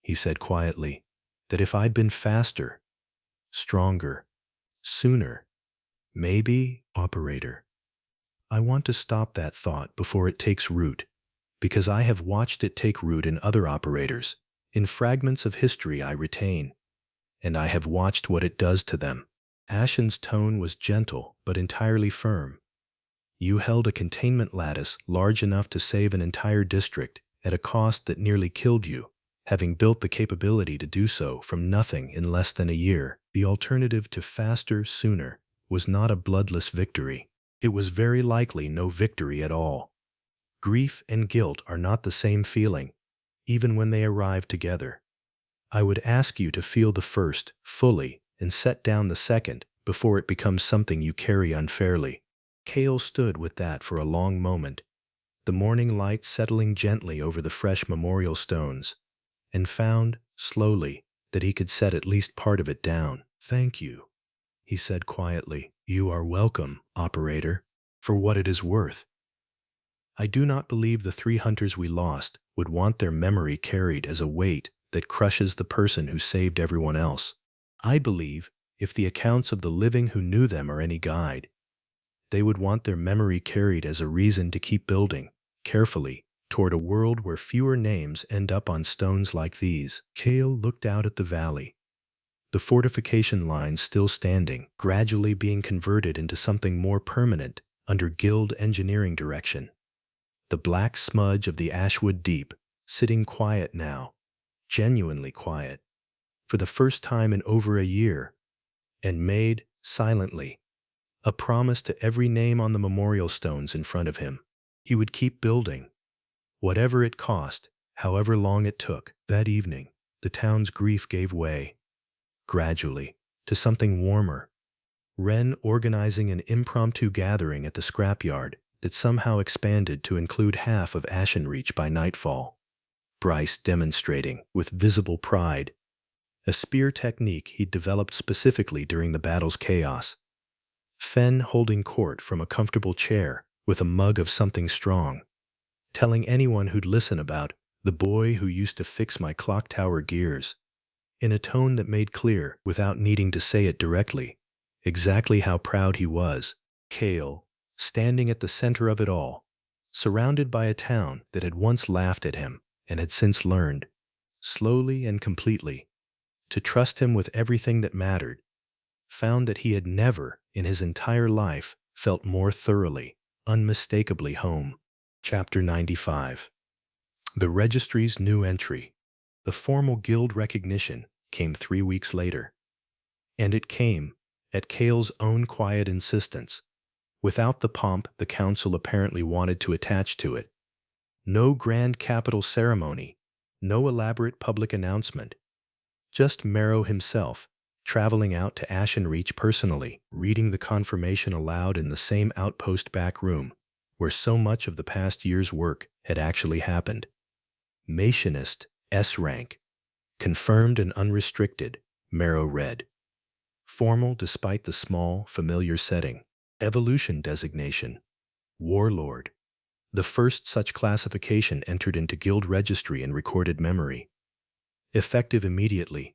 he said quietly, that if I'd been faster, stronger, sooner, maybe, operator. I want to stop that thought before it takes root, because I have watched it take root in other operators, in fragments of history I retain, and I have watched what it does to them. Ashen's tone was gentle but entirely firm. You held a containment lattice large enough to save an entire district at a cost that nearly killed you, having built the capability to do so from nothing in less than a year. The alternative to faster, sooner was not a bloodless victory. It was very likely no victory at all. Grief and guilt are not the same feeling, even when they arrive together. I would ask you to feel the first, fully, and set down the second before it becomes something you carry unfairly. Cale stood with that for a long moment, the morning light settling gently over the fresh memorial stones, and found, slowly, that he could set at least part of it down. Thank you, he said quietly. You are welcome, operator, for what it is worth. I do not believe the 3 hunters we lost would want their memory carried as a weight that crushes the person who saved everyone else. I believe, if the accounts of the living who knew them are any guide, they would want their memory carried as a reason to keep building, carefully, toward a world where fewer names end up on stones like these. Cale looked out at the valley, the fortification lines still standing, gradually being converted into something more permanent under guild engineering direction. The black smudge of the Ashwood Deep, sitting quiet now, genuinely quiet, for the first time in over a year, and made, silently, a promise to every name on the memorial stones in front of him. He would keep building, whatever it cost, however long it took. That evening, the town's grief gave way, gradually, to something warmer. Ren organizing an impromptu gathering at the scrapyard that somehow expanded to include half of Ashenreach by nightfall. Bryce demonstrating, with visible pride, a spear technique he'd developed specifically during the battle's chaos. Fen holding court from a comfortable chair with a mug of something strong, telling anyone who'd listen about the boy who used to fix my clock tower gears, in a tone that made clear, without needing to say it directly, exactly how proud he was. Cale, standing at the center of it all, surrounded by a town that had once laughed at him and had since learned, slowly and completely, to trust him with everything that mattered, found that he had never, in his entire life, felt more thoroughly, unmistakably home. Chapter 95. The registry's new entry. The formal guild recognition came 3 weeks later. And it came, at Cale's own quiet insistence, without the pomp the council apparently wanted to attach to it. No grand capital ceremony, no elaborate public announcement. Just Marrow himself, traveling out to Ashenreach personally, reading the confirmation aloud in the same outpost back room, where so much of the past year's work had actually happened. Machinist, S rank. Confirmed and unrestricted, Marrow read. Formal despite the small, familiar setting. Evolution designation. Warlord. The first such classification entered into guild registry and recorded memory. Effective immediately,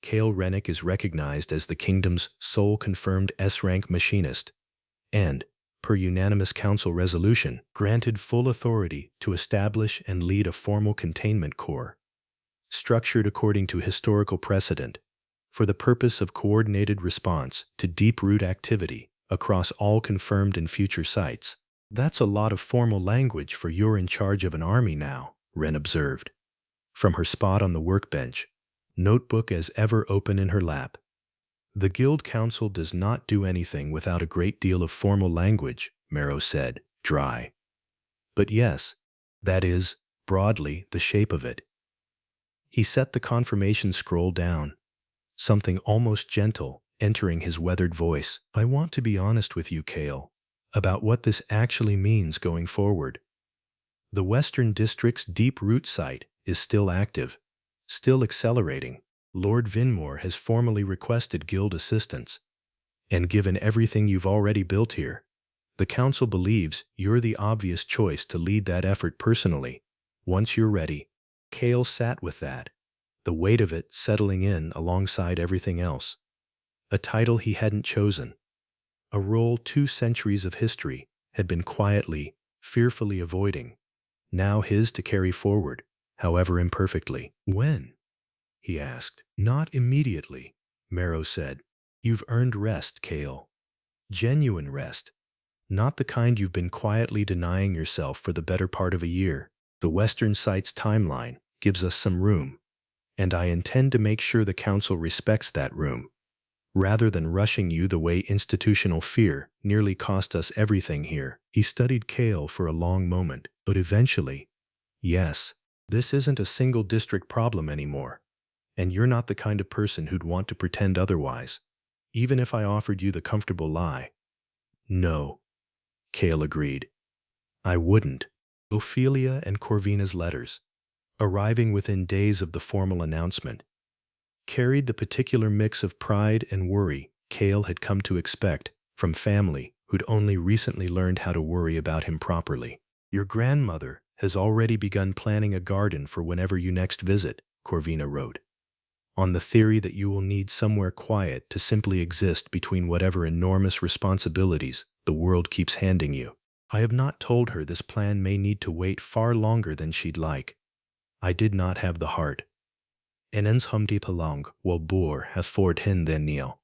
Cale Rennick is recognized as the kingdom's sole confirmed S-rank machinist and, per unanimous council resolution, granted full authority to establish and lead a formal containment corps, structured according to historical precedent, for the purpose of coordinated response to deep-root activity across all confirmed and future sites. That's a lot of formal language for you're in charge of an army now, Wren observed, from her spot on the workbench, notebook as ever open in her lap. The Guild Council does not do anything without a great deal of formal language, Marrow said, dry. But yes, that is, broadly, the shape of it. He set the confirmation scroll down, something almost gentle entering his weathered voice. I want to be honest with you, Cale, about what this actually means going forward. The Western District's Deep Root site is still active, still accelerating. Lord Vinmore has formally requested guild assistance, and given everything you've already built here, the council believes you're the obvious choice to lead that effort personally, once you're ready. Cale sat with that, the weight of it settling in alongside everything else. A title he hadn't chosen, a role 2 centuries of history had been quietly, fearfully avoiding, now his to carry forward, however imperfectly. When? He asked. Not immediately, Marrow said. You've earned rest, Cale. Genuine rest. Not the kind you've been quietly denying yourself for the better part of a year. The Western Site's timeline gives us some room, and I intend to make sure the council respects that room, rather than rushing you the way institutional fear nearly cost us everything here. He studied Cale for a long moment, but eventually, yes, this isn't a single district problem anymore, and you're not the kind of person who'd want to pretend otherwise, even if I offered you the comfortable lie. No, Cale agreed. I wouldn't. Ophelia and Corvina's letters, arriving within days of the formal announcement, carried the particular mix of pride and worry Cale had come to expect from family who'd only recently learned how to worry about him properly. Your grandmother has already begun planning a garden for whenever you next visit, Corvina wrote, on the theory that you will need somewhere quiet to simply exist between whatever enormous responsibilities the world keeps handing you. I have not told her this plan may need to wait far longer than she'd like. I did not have the heart. Enens humdi palong wo boor hath ford hin then Neil.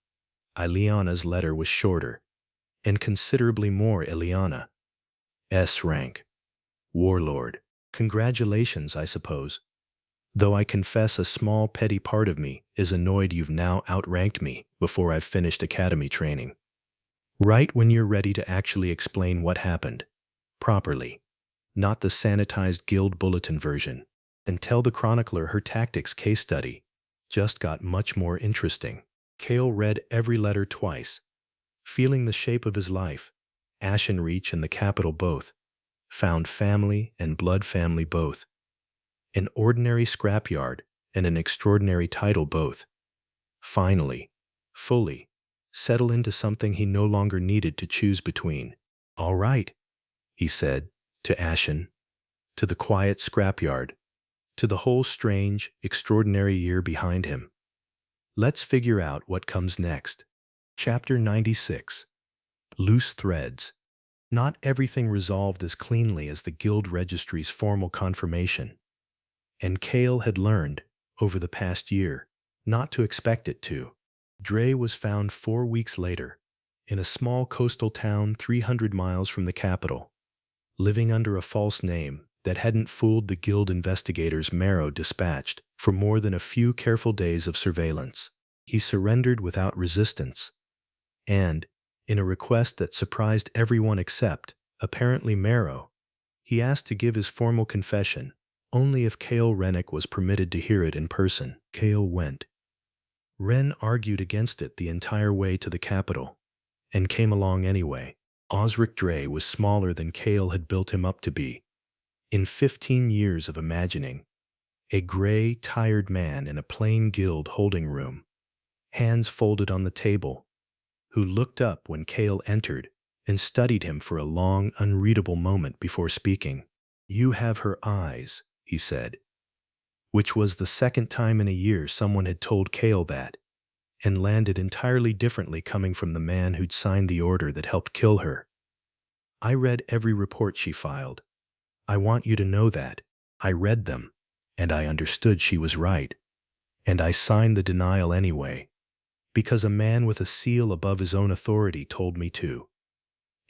Ileana's letter was shorter, and considerably more Ileana. S rank. Warlord. Congratulations, I suppose. Though I confess a small petty part of me is annoyed you've now outranked me before I've finished academy training. Right when you're ready to actually explain what happened, properly, not the sanitized guild bulletin version, and tell the chronicler her tactics case study just got much more interesting. Cale read every letter twice, feeling the shape of his life, Ashenreach and the capital both, found family and blood family both, an ordinary scrapyard and an extraordinary title both. Finally, fully, settle into something he no longer needed to choose between. All right, he said, to Ashen. to the quiet scrapyard, to the whole strange, extraordinary year behind him. Let's figure out what comes next. Chapter 96. Loose Threads. Not everything resolved as cleanly as the Guild Registry's formal confirmation, and Cale had learned, over the past year, not to expect it to. Dre was found 4 weeks later, in a small coastal town 300 miles from the capital, living under a false name that hadn't fooled the Guild investigators Marrow dispatched for more than a few careful days of surveillance. He surrendered without resistance, and, in a request that surprised everyone except, apparently Marrow, he asked to give his formal confession only if Cale Rennick was permitted to hear it in person. Cale went. Ren argued against it the entire way to the capital, and came along anyway. Osric Dre was smaller than Cale had built him up to be. In 15 years of imagining, a gray, tired man in a plain guild holding room, hands folded on the table, who looked up when Cale entered and studied him for a long, unreadable moment before speaking. "You have her eyes," he said, which was the second time in a year someone had told Cale that, and landed entirely differently coming from the man who'd signed the order that helped kill her. "I read every report she filed. I want you to know that. I read them, and I understood she was right. And I signed the denial anyway, because a man with a seal above his own authority told me to.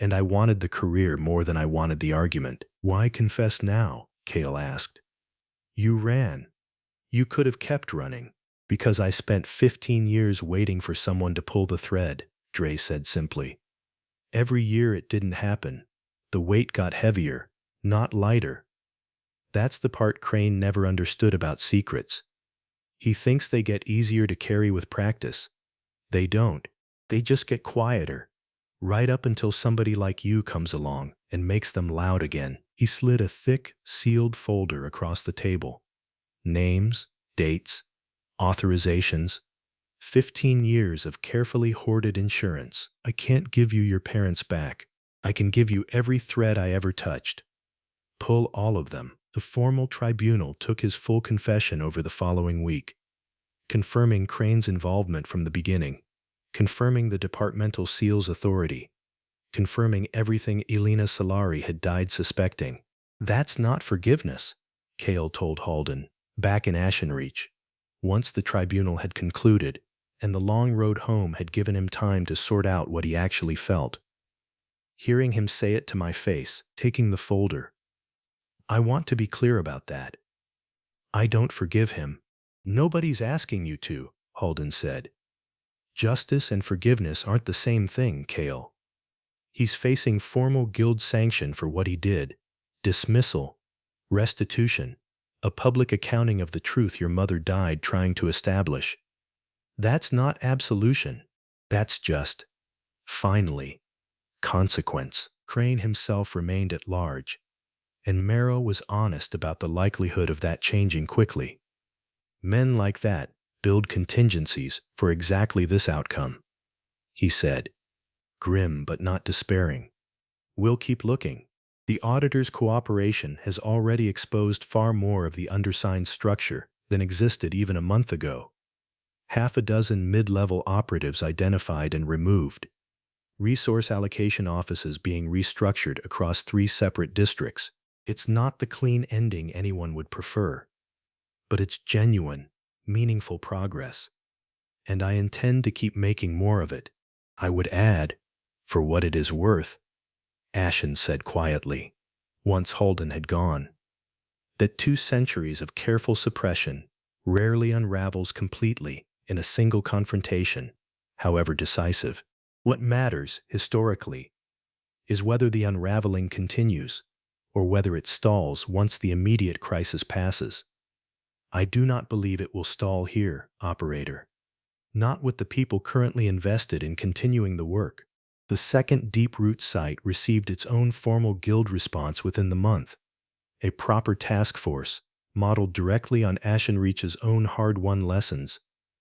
And I wanted the career more than I wanted the argument." "Why confess now?" Cale asked. "You ran. You could have kept running." "Because I spent 15 years waiting for someone to pull the thread," Dre said simply. "Every year it didn't happen. The weight got heavier, not lighter. That's the part Crane never understood about secrets. He thinks they get easier to carry with practice. They don't. They just get quieter, right up until somebody like you comes along and makes them loud again." He slid a thick, sealed folder across the table. Names, dates, authorizations, 15 years of carefully hoarded insurance. "I can't give you your parents back. I can give you every thread I ever touched. Pull all of them." The formal tribunal took his full confession over the following week, confirming Crane's involvement from the beginning, confirming the departmental seal's authority, confirming everything Elena Solari had died suspecting. "That's not forgiveness," Cale told Halden, back in Ashenreach, once the tribunal had concluded and the long road home had given him time to sort out what he actually felt. Hearing him say it to my face, taking the folder. "I want to be clear about that. I don't forgive him." "Nobody's asking you to," Halden said. "Justice and forgiveness aren't the same thing, Cale. He's facing formal guild sanction for what he did, dismissal, restitution, a public accounting of the truth your mother died trying to establish. That's not absolution. That's just, finally, consequence." Crane himself remained at large, and Marrow was honest about the likelihood of that changing quickly. "Men like that build contingencies for exactly this outcome," he said, grim but not despairing. "We'll keep looking. The auditor's cooperation has already exposed far more of the undersigned structure than existed even a month ago. 6 mid-level operatives identified and removed. Resource allocation offices being restructured across 3 separate districts. It's not the clean ending anyone would prefer, but it's genuine, meaningful progress. And I intend to keep making more of it. I would add, for what it is worth," Ashen said quietly, once Halden had gone, "that 2 centuries of careful suppression rarely unravels completely in a single confrontation, however decisive. What matters, historically, is whether the unraveling continues, or whether it stalls once the immediate crisis passes. I do not believe it will stall here, operator. Not with the people currently invested in continuing the work." The second Deep Root site received its own formal guild response within the month, a proper task force, modeled directly on Ashenreach's own hard-won lessons,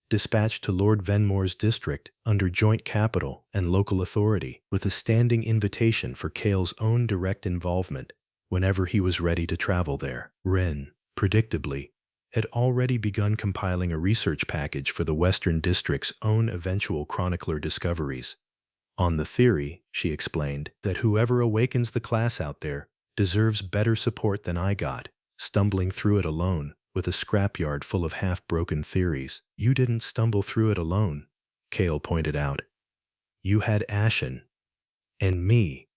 dispatched to Lord Venmore's district under joint capital and local authority, with a standing invitation for Cale's own direct involvement, whenever he was ready to travel there. Ren, predictably, had already begun compiling a research package for the Western District's own eventual chronicler discoveries. On the theory, she explained, that whoever awakens the class out there deserves better support than I got, stumbling through it alone, with a scrapyard full of half-broken theories. You didn't stumble through it alone, Cale pointed out. You had Ashen, and me,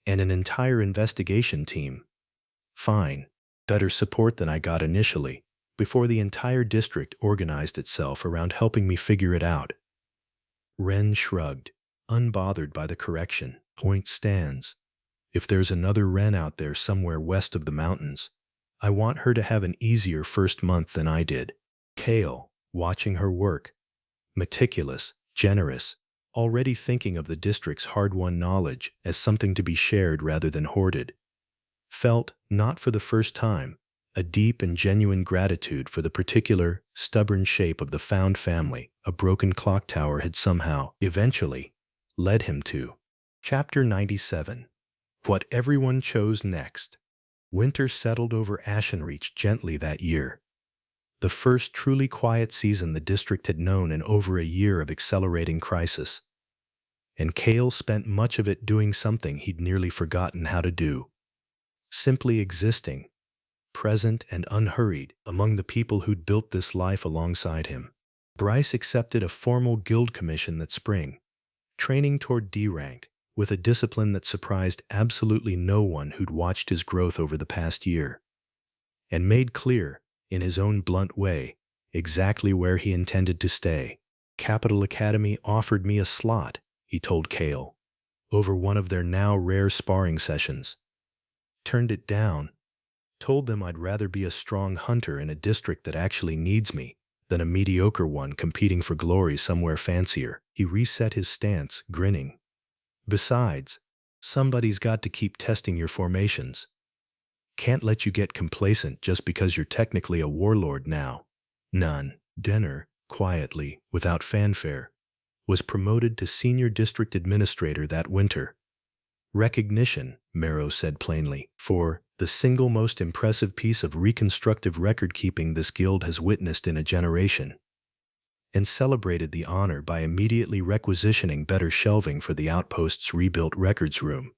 and an entire investigation team. Fine, better support than I got initially, before the entire district organized itself around helping me figure it out. Ren shrugged, unbothered by the correction. Point stands. If there's another Ren out there somewhere west of the mountains, I want her to have an easier first month than I did. Cale, watching her work, meticulous, generous, already thinking of the district's hard-won knowledge as something to be shared rather than hoarded, felt, not for the first time, a deep and genuine gratitude for the particular, stubborn shape of the found family a broken clock tower had somehow, eventually, led him to. Chapter 97. What everyone chose next. Winter settled over Ashenreach gently that year. The first truly quiet season the district had known in over a year of accelerating crisis. And Cale spent much of it doing something he'd nearly forgotten how to do. Simply existing, present and unhurried, among the people who'd built this life alongside him. Bryce accepted a formal guild commission that spring, training toward D rank, with a discipline that surprised absolutely no one who'd watched his growth over the past year, and made clear, in his own blunt way, exactly where he intended to stay. Capital Academy offered me a slot, he told Cale, over one of their now rare sparring sessions. Turned it down. Told them I'd rather be a strong hunter in a district that actually needs me than a mediocre one competing for glory somewhere fancier. He reset his stance, grinning. Besides, somebody's got to keep testing your formations. Can't let you get complacent just because you're technically a warlord now. None. Denner, quietly, without fanfare, was promoted to senior district administrator that winter. Recognition, Marrow said plainly, for the single most impressive piece of reconstructive record-keeping this guild has witnessed in a generation, and celebrated the honor by immediately requisitioning better shelving for the outpost's rebuilt records room.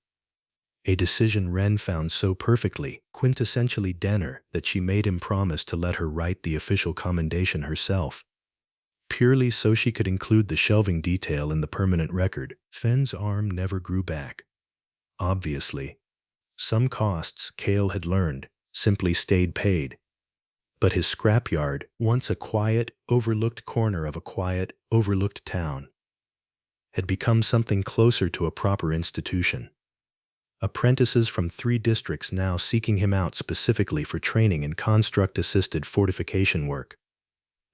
A decision Ren found so perfectly, quintessentially Denner, that she made him promise to let her write the official commendation herself, purely so she could include the shelving detail in the permanent record. Fenn's arm never grew back. Obviously, some costs, Cale had learned, simply stayed paid. But his scrapyard, once a quiet, overlooked corner of a quiet, overlooked town, had become something closer to a proper institution. Apprentices from 3 districts now seeking him out specifically for training in construct-assisted fortification work,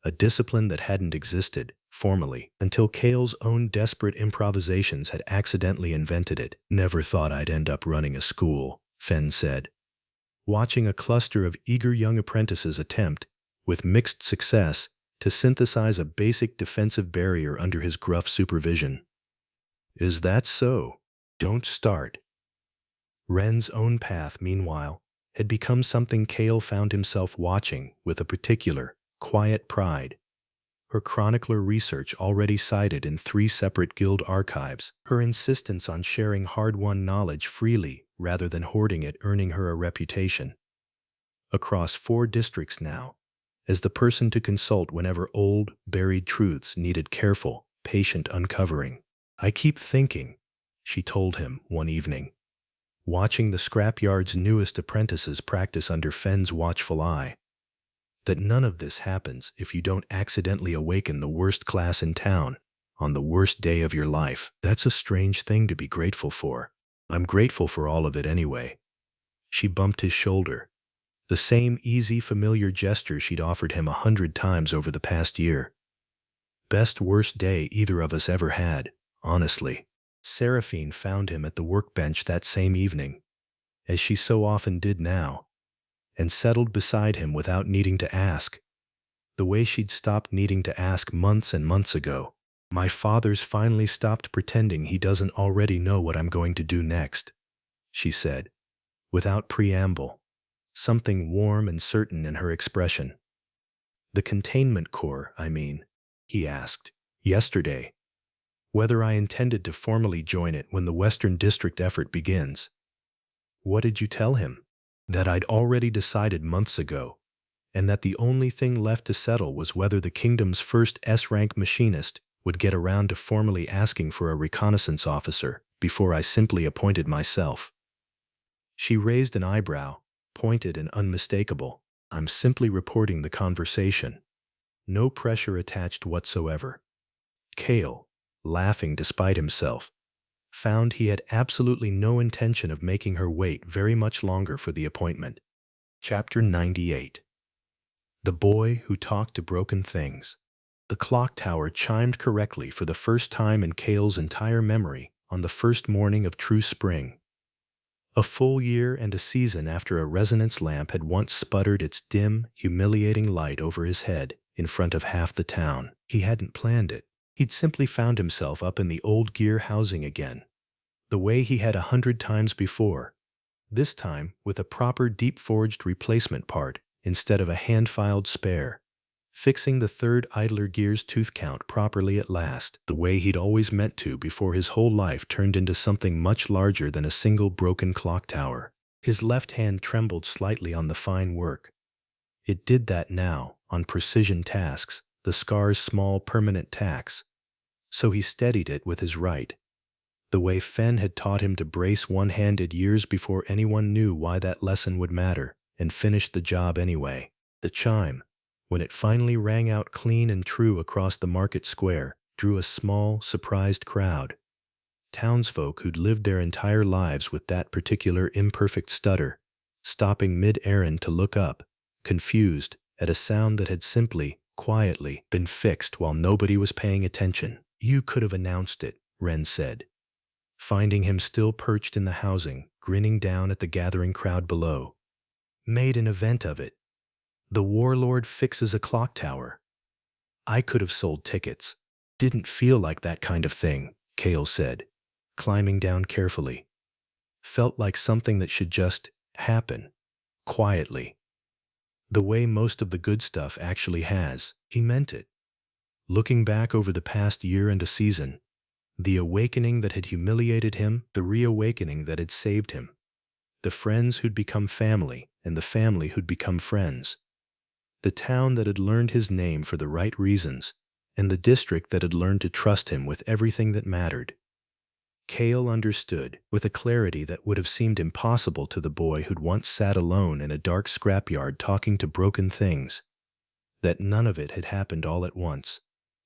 a discipline that hadn't existed, formally, until Cale's own desperate improvisations had accidentally invented it. Never thought I'd end up running a school, Fenn said, watching a cluster of eager young apprentices attempt, with mixed success, to synthesize a basic defensive barrier under his gruff supervision. Is that so? Don't start. Ren's own path, meanwhile, had become something Cale found himself watching with a particular, quiet pride. Her chronicler research already cited in 3 separate guild archives, her insistence on sharing hard-won knowledge freely rather than hoarding it earning her a reputation. Across 4 districts now, as the person to consult whenever old, buried truths needed careful, patient uncovering. I keep thinking, she told him one evening, watching the scrapyard's newest apprentices practice under Fenn's watchful eye, that none of this happens if you don't accidentally awaken the worst class in town on the worst day of your life. That's a strange thing to be grateful for. I'm grateful for all of it anyway. She bumped his shoulder, the same easy, familiar gesture she'd offered him 100 times over the past year. Best worst day either of us ever had, honestly. Seraphine found him at the workbench that same evening, as she so often did now, and settled beside him without needing to ask, the way she'd stopped needing to ask months and months ago. My father's finally stopped pretending he doesn't already know what I'm going to do next, she said, without preamble, something warm and certain in her expression. "The containment corps, I mean," he asked, "yesterday, whether I intended to formally join it when the Western District effort begins." "What did you tell him?" "That I'd already decided months ago, and that the only thing left to settle was whether the kingdom's first S-rank machinist would get around to formally asking for a reconnaissance officer before I simply appointed myself." She raised an eyebrow, pointed and unmistakable. "I'm simply reporting the conversation. No pressure attached whatsoever." Cale, laughing despite himself, found he had absolutely no intention of making her wait very much longer for the appointment. Chapter 98. The Boy Who Talked to Broken Things. The clock tower chimed correctly for the first time in Cale's entire memory on the first morning of true spring. A full year and a season after a resonance lamp had once sputtered its dim, humiliating light over his head in front of half the town. He hadn't planned it. He'd simply found himself up in the old gear housing again, the way he had 100 times before, this time with a proper deep-forged replacement part instead of a hand-filed spare, fixing the third idler gear's tooth count properly at last, the way he'd always meant to before his whole life turned into something much larger than a single broken clock tower. His left hand trembled slightly on the fine work. It did that now, on precision tasks, the scar's small permanent tacks. So he steadied it with his right, the way Fen had taught him to brace one-handed years before anyone knew why that lesson would matter, and finished the job anyway. The chime, when it finally rang out clean and true across the market square, drew a small, surprised crowd. Townsfolk who'd lived their entire lives with that particular imperfect stutter, stopping mid-errand to look up, confused, at a sound that had simply, quietly, been fixed while nobody was paying attention. "You could have announced it," Wren said, finding him still perched in the housing, grinning down at the gathering crowd below. "Made an event of it. The Warlord fixes a clock tower." "I could have sold tickets. Didn't feel like that kind of thing," Cale said, climbing down carefully. "Felt like something that should just happen, quietly. The way most of the good stuff actually has." He meant it. Looking back over the past year and a season, the awakening that had humiliated him, the reawakening that had saved him, the friends who'd become family, and the family who'd become friends, the town that had learned his name for the right reasons, and the district that had learned to trust him with everything that mattered. Cale understood, with a clarity that would have seemed impossible to the boy who'd once sat alone in a dark scrapyard talking to broken things, that none of it had happened all at once,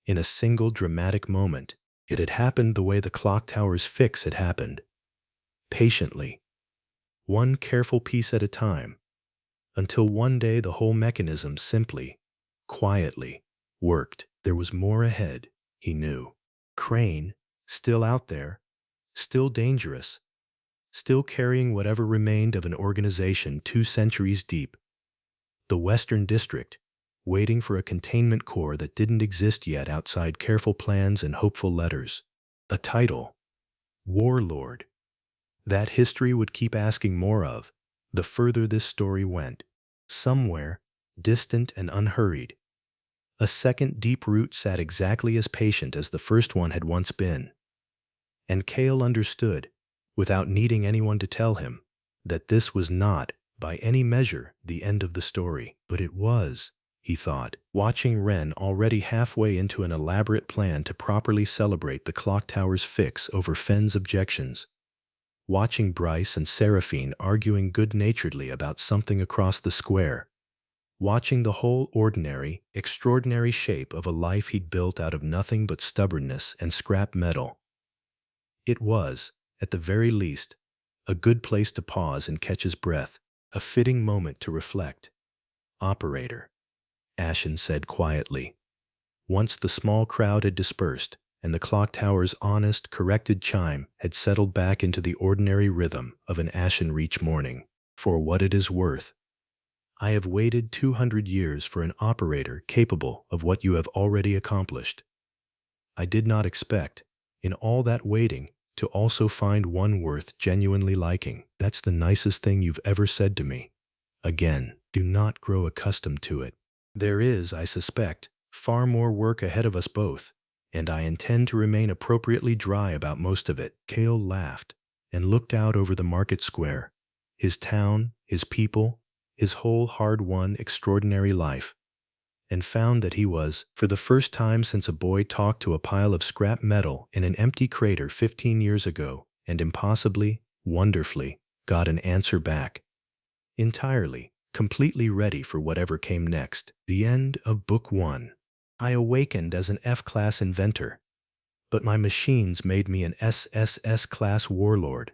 in a single dramatic moment. It had happened the way the clock tower's fix had happened, patiently, one careful piece at a time, until one day the whole mechanism simply, quietly, worked. There was more ahead, he knew. Crane, still out there, still dangerous, still carrying whatever remained of an organization 2 centuries deep. The Western District, waiting for a containment corps that didn't exist yet outside careful plans and hopeful letters. A title, Warlord. That history would keep asking more of, the further this story went. Somewhere, distant and unhurried, a second deep root sat exactly as patient as the first one had once been. And Cale understood, without needing anyone to tell him, that this was not, by any measure, the end of the story. But it was, he thought, watching Wren already halfway into an elaborate plan to properly celebrate the clock tower's fix over Fenn's objections. Watching Bryce and Seraphine arguing good-naturedly about something across the square. Watching the whole ordinary, extraordinary shape of a life he'd built out of nothing but stubbornness and scrap metal. It was, at the very least, a good place to pause and catch his breath, a fitting moment to reflect. "Operator," Ashen said quietly, once the small crowd had dispersed and the clock tower's honest, corrected chime had settled back into the ordinary rhythm of an Ashenreach morning. "For what it is worth, I have waited 200 years for an operator capable of what you have already accomplished. I did not expect, in all that waiting, to also find one worth genuinely liking. That's the nicest thing you've ever said to me. Again, do not grow accustomed to it. There is, I suspect, far more work ahead of us both, and I intend to remain appropriately dry about most of it. Cale laughed and looked out over the market square, his town, his people, his whole hard-won, extraordinary life, and found that he was, for the first time since a boy talked to a pile of scrap metal in an empty crater 15 years ago, and impossibly, wonderfully, got an answer back. Entirely, completely ready for whatever came next. The end of Book 1. I awakened as an F-class inventor, but my machines made me an SSS-class warlord.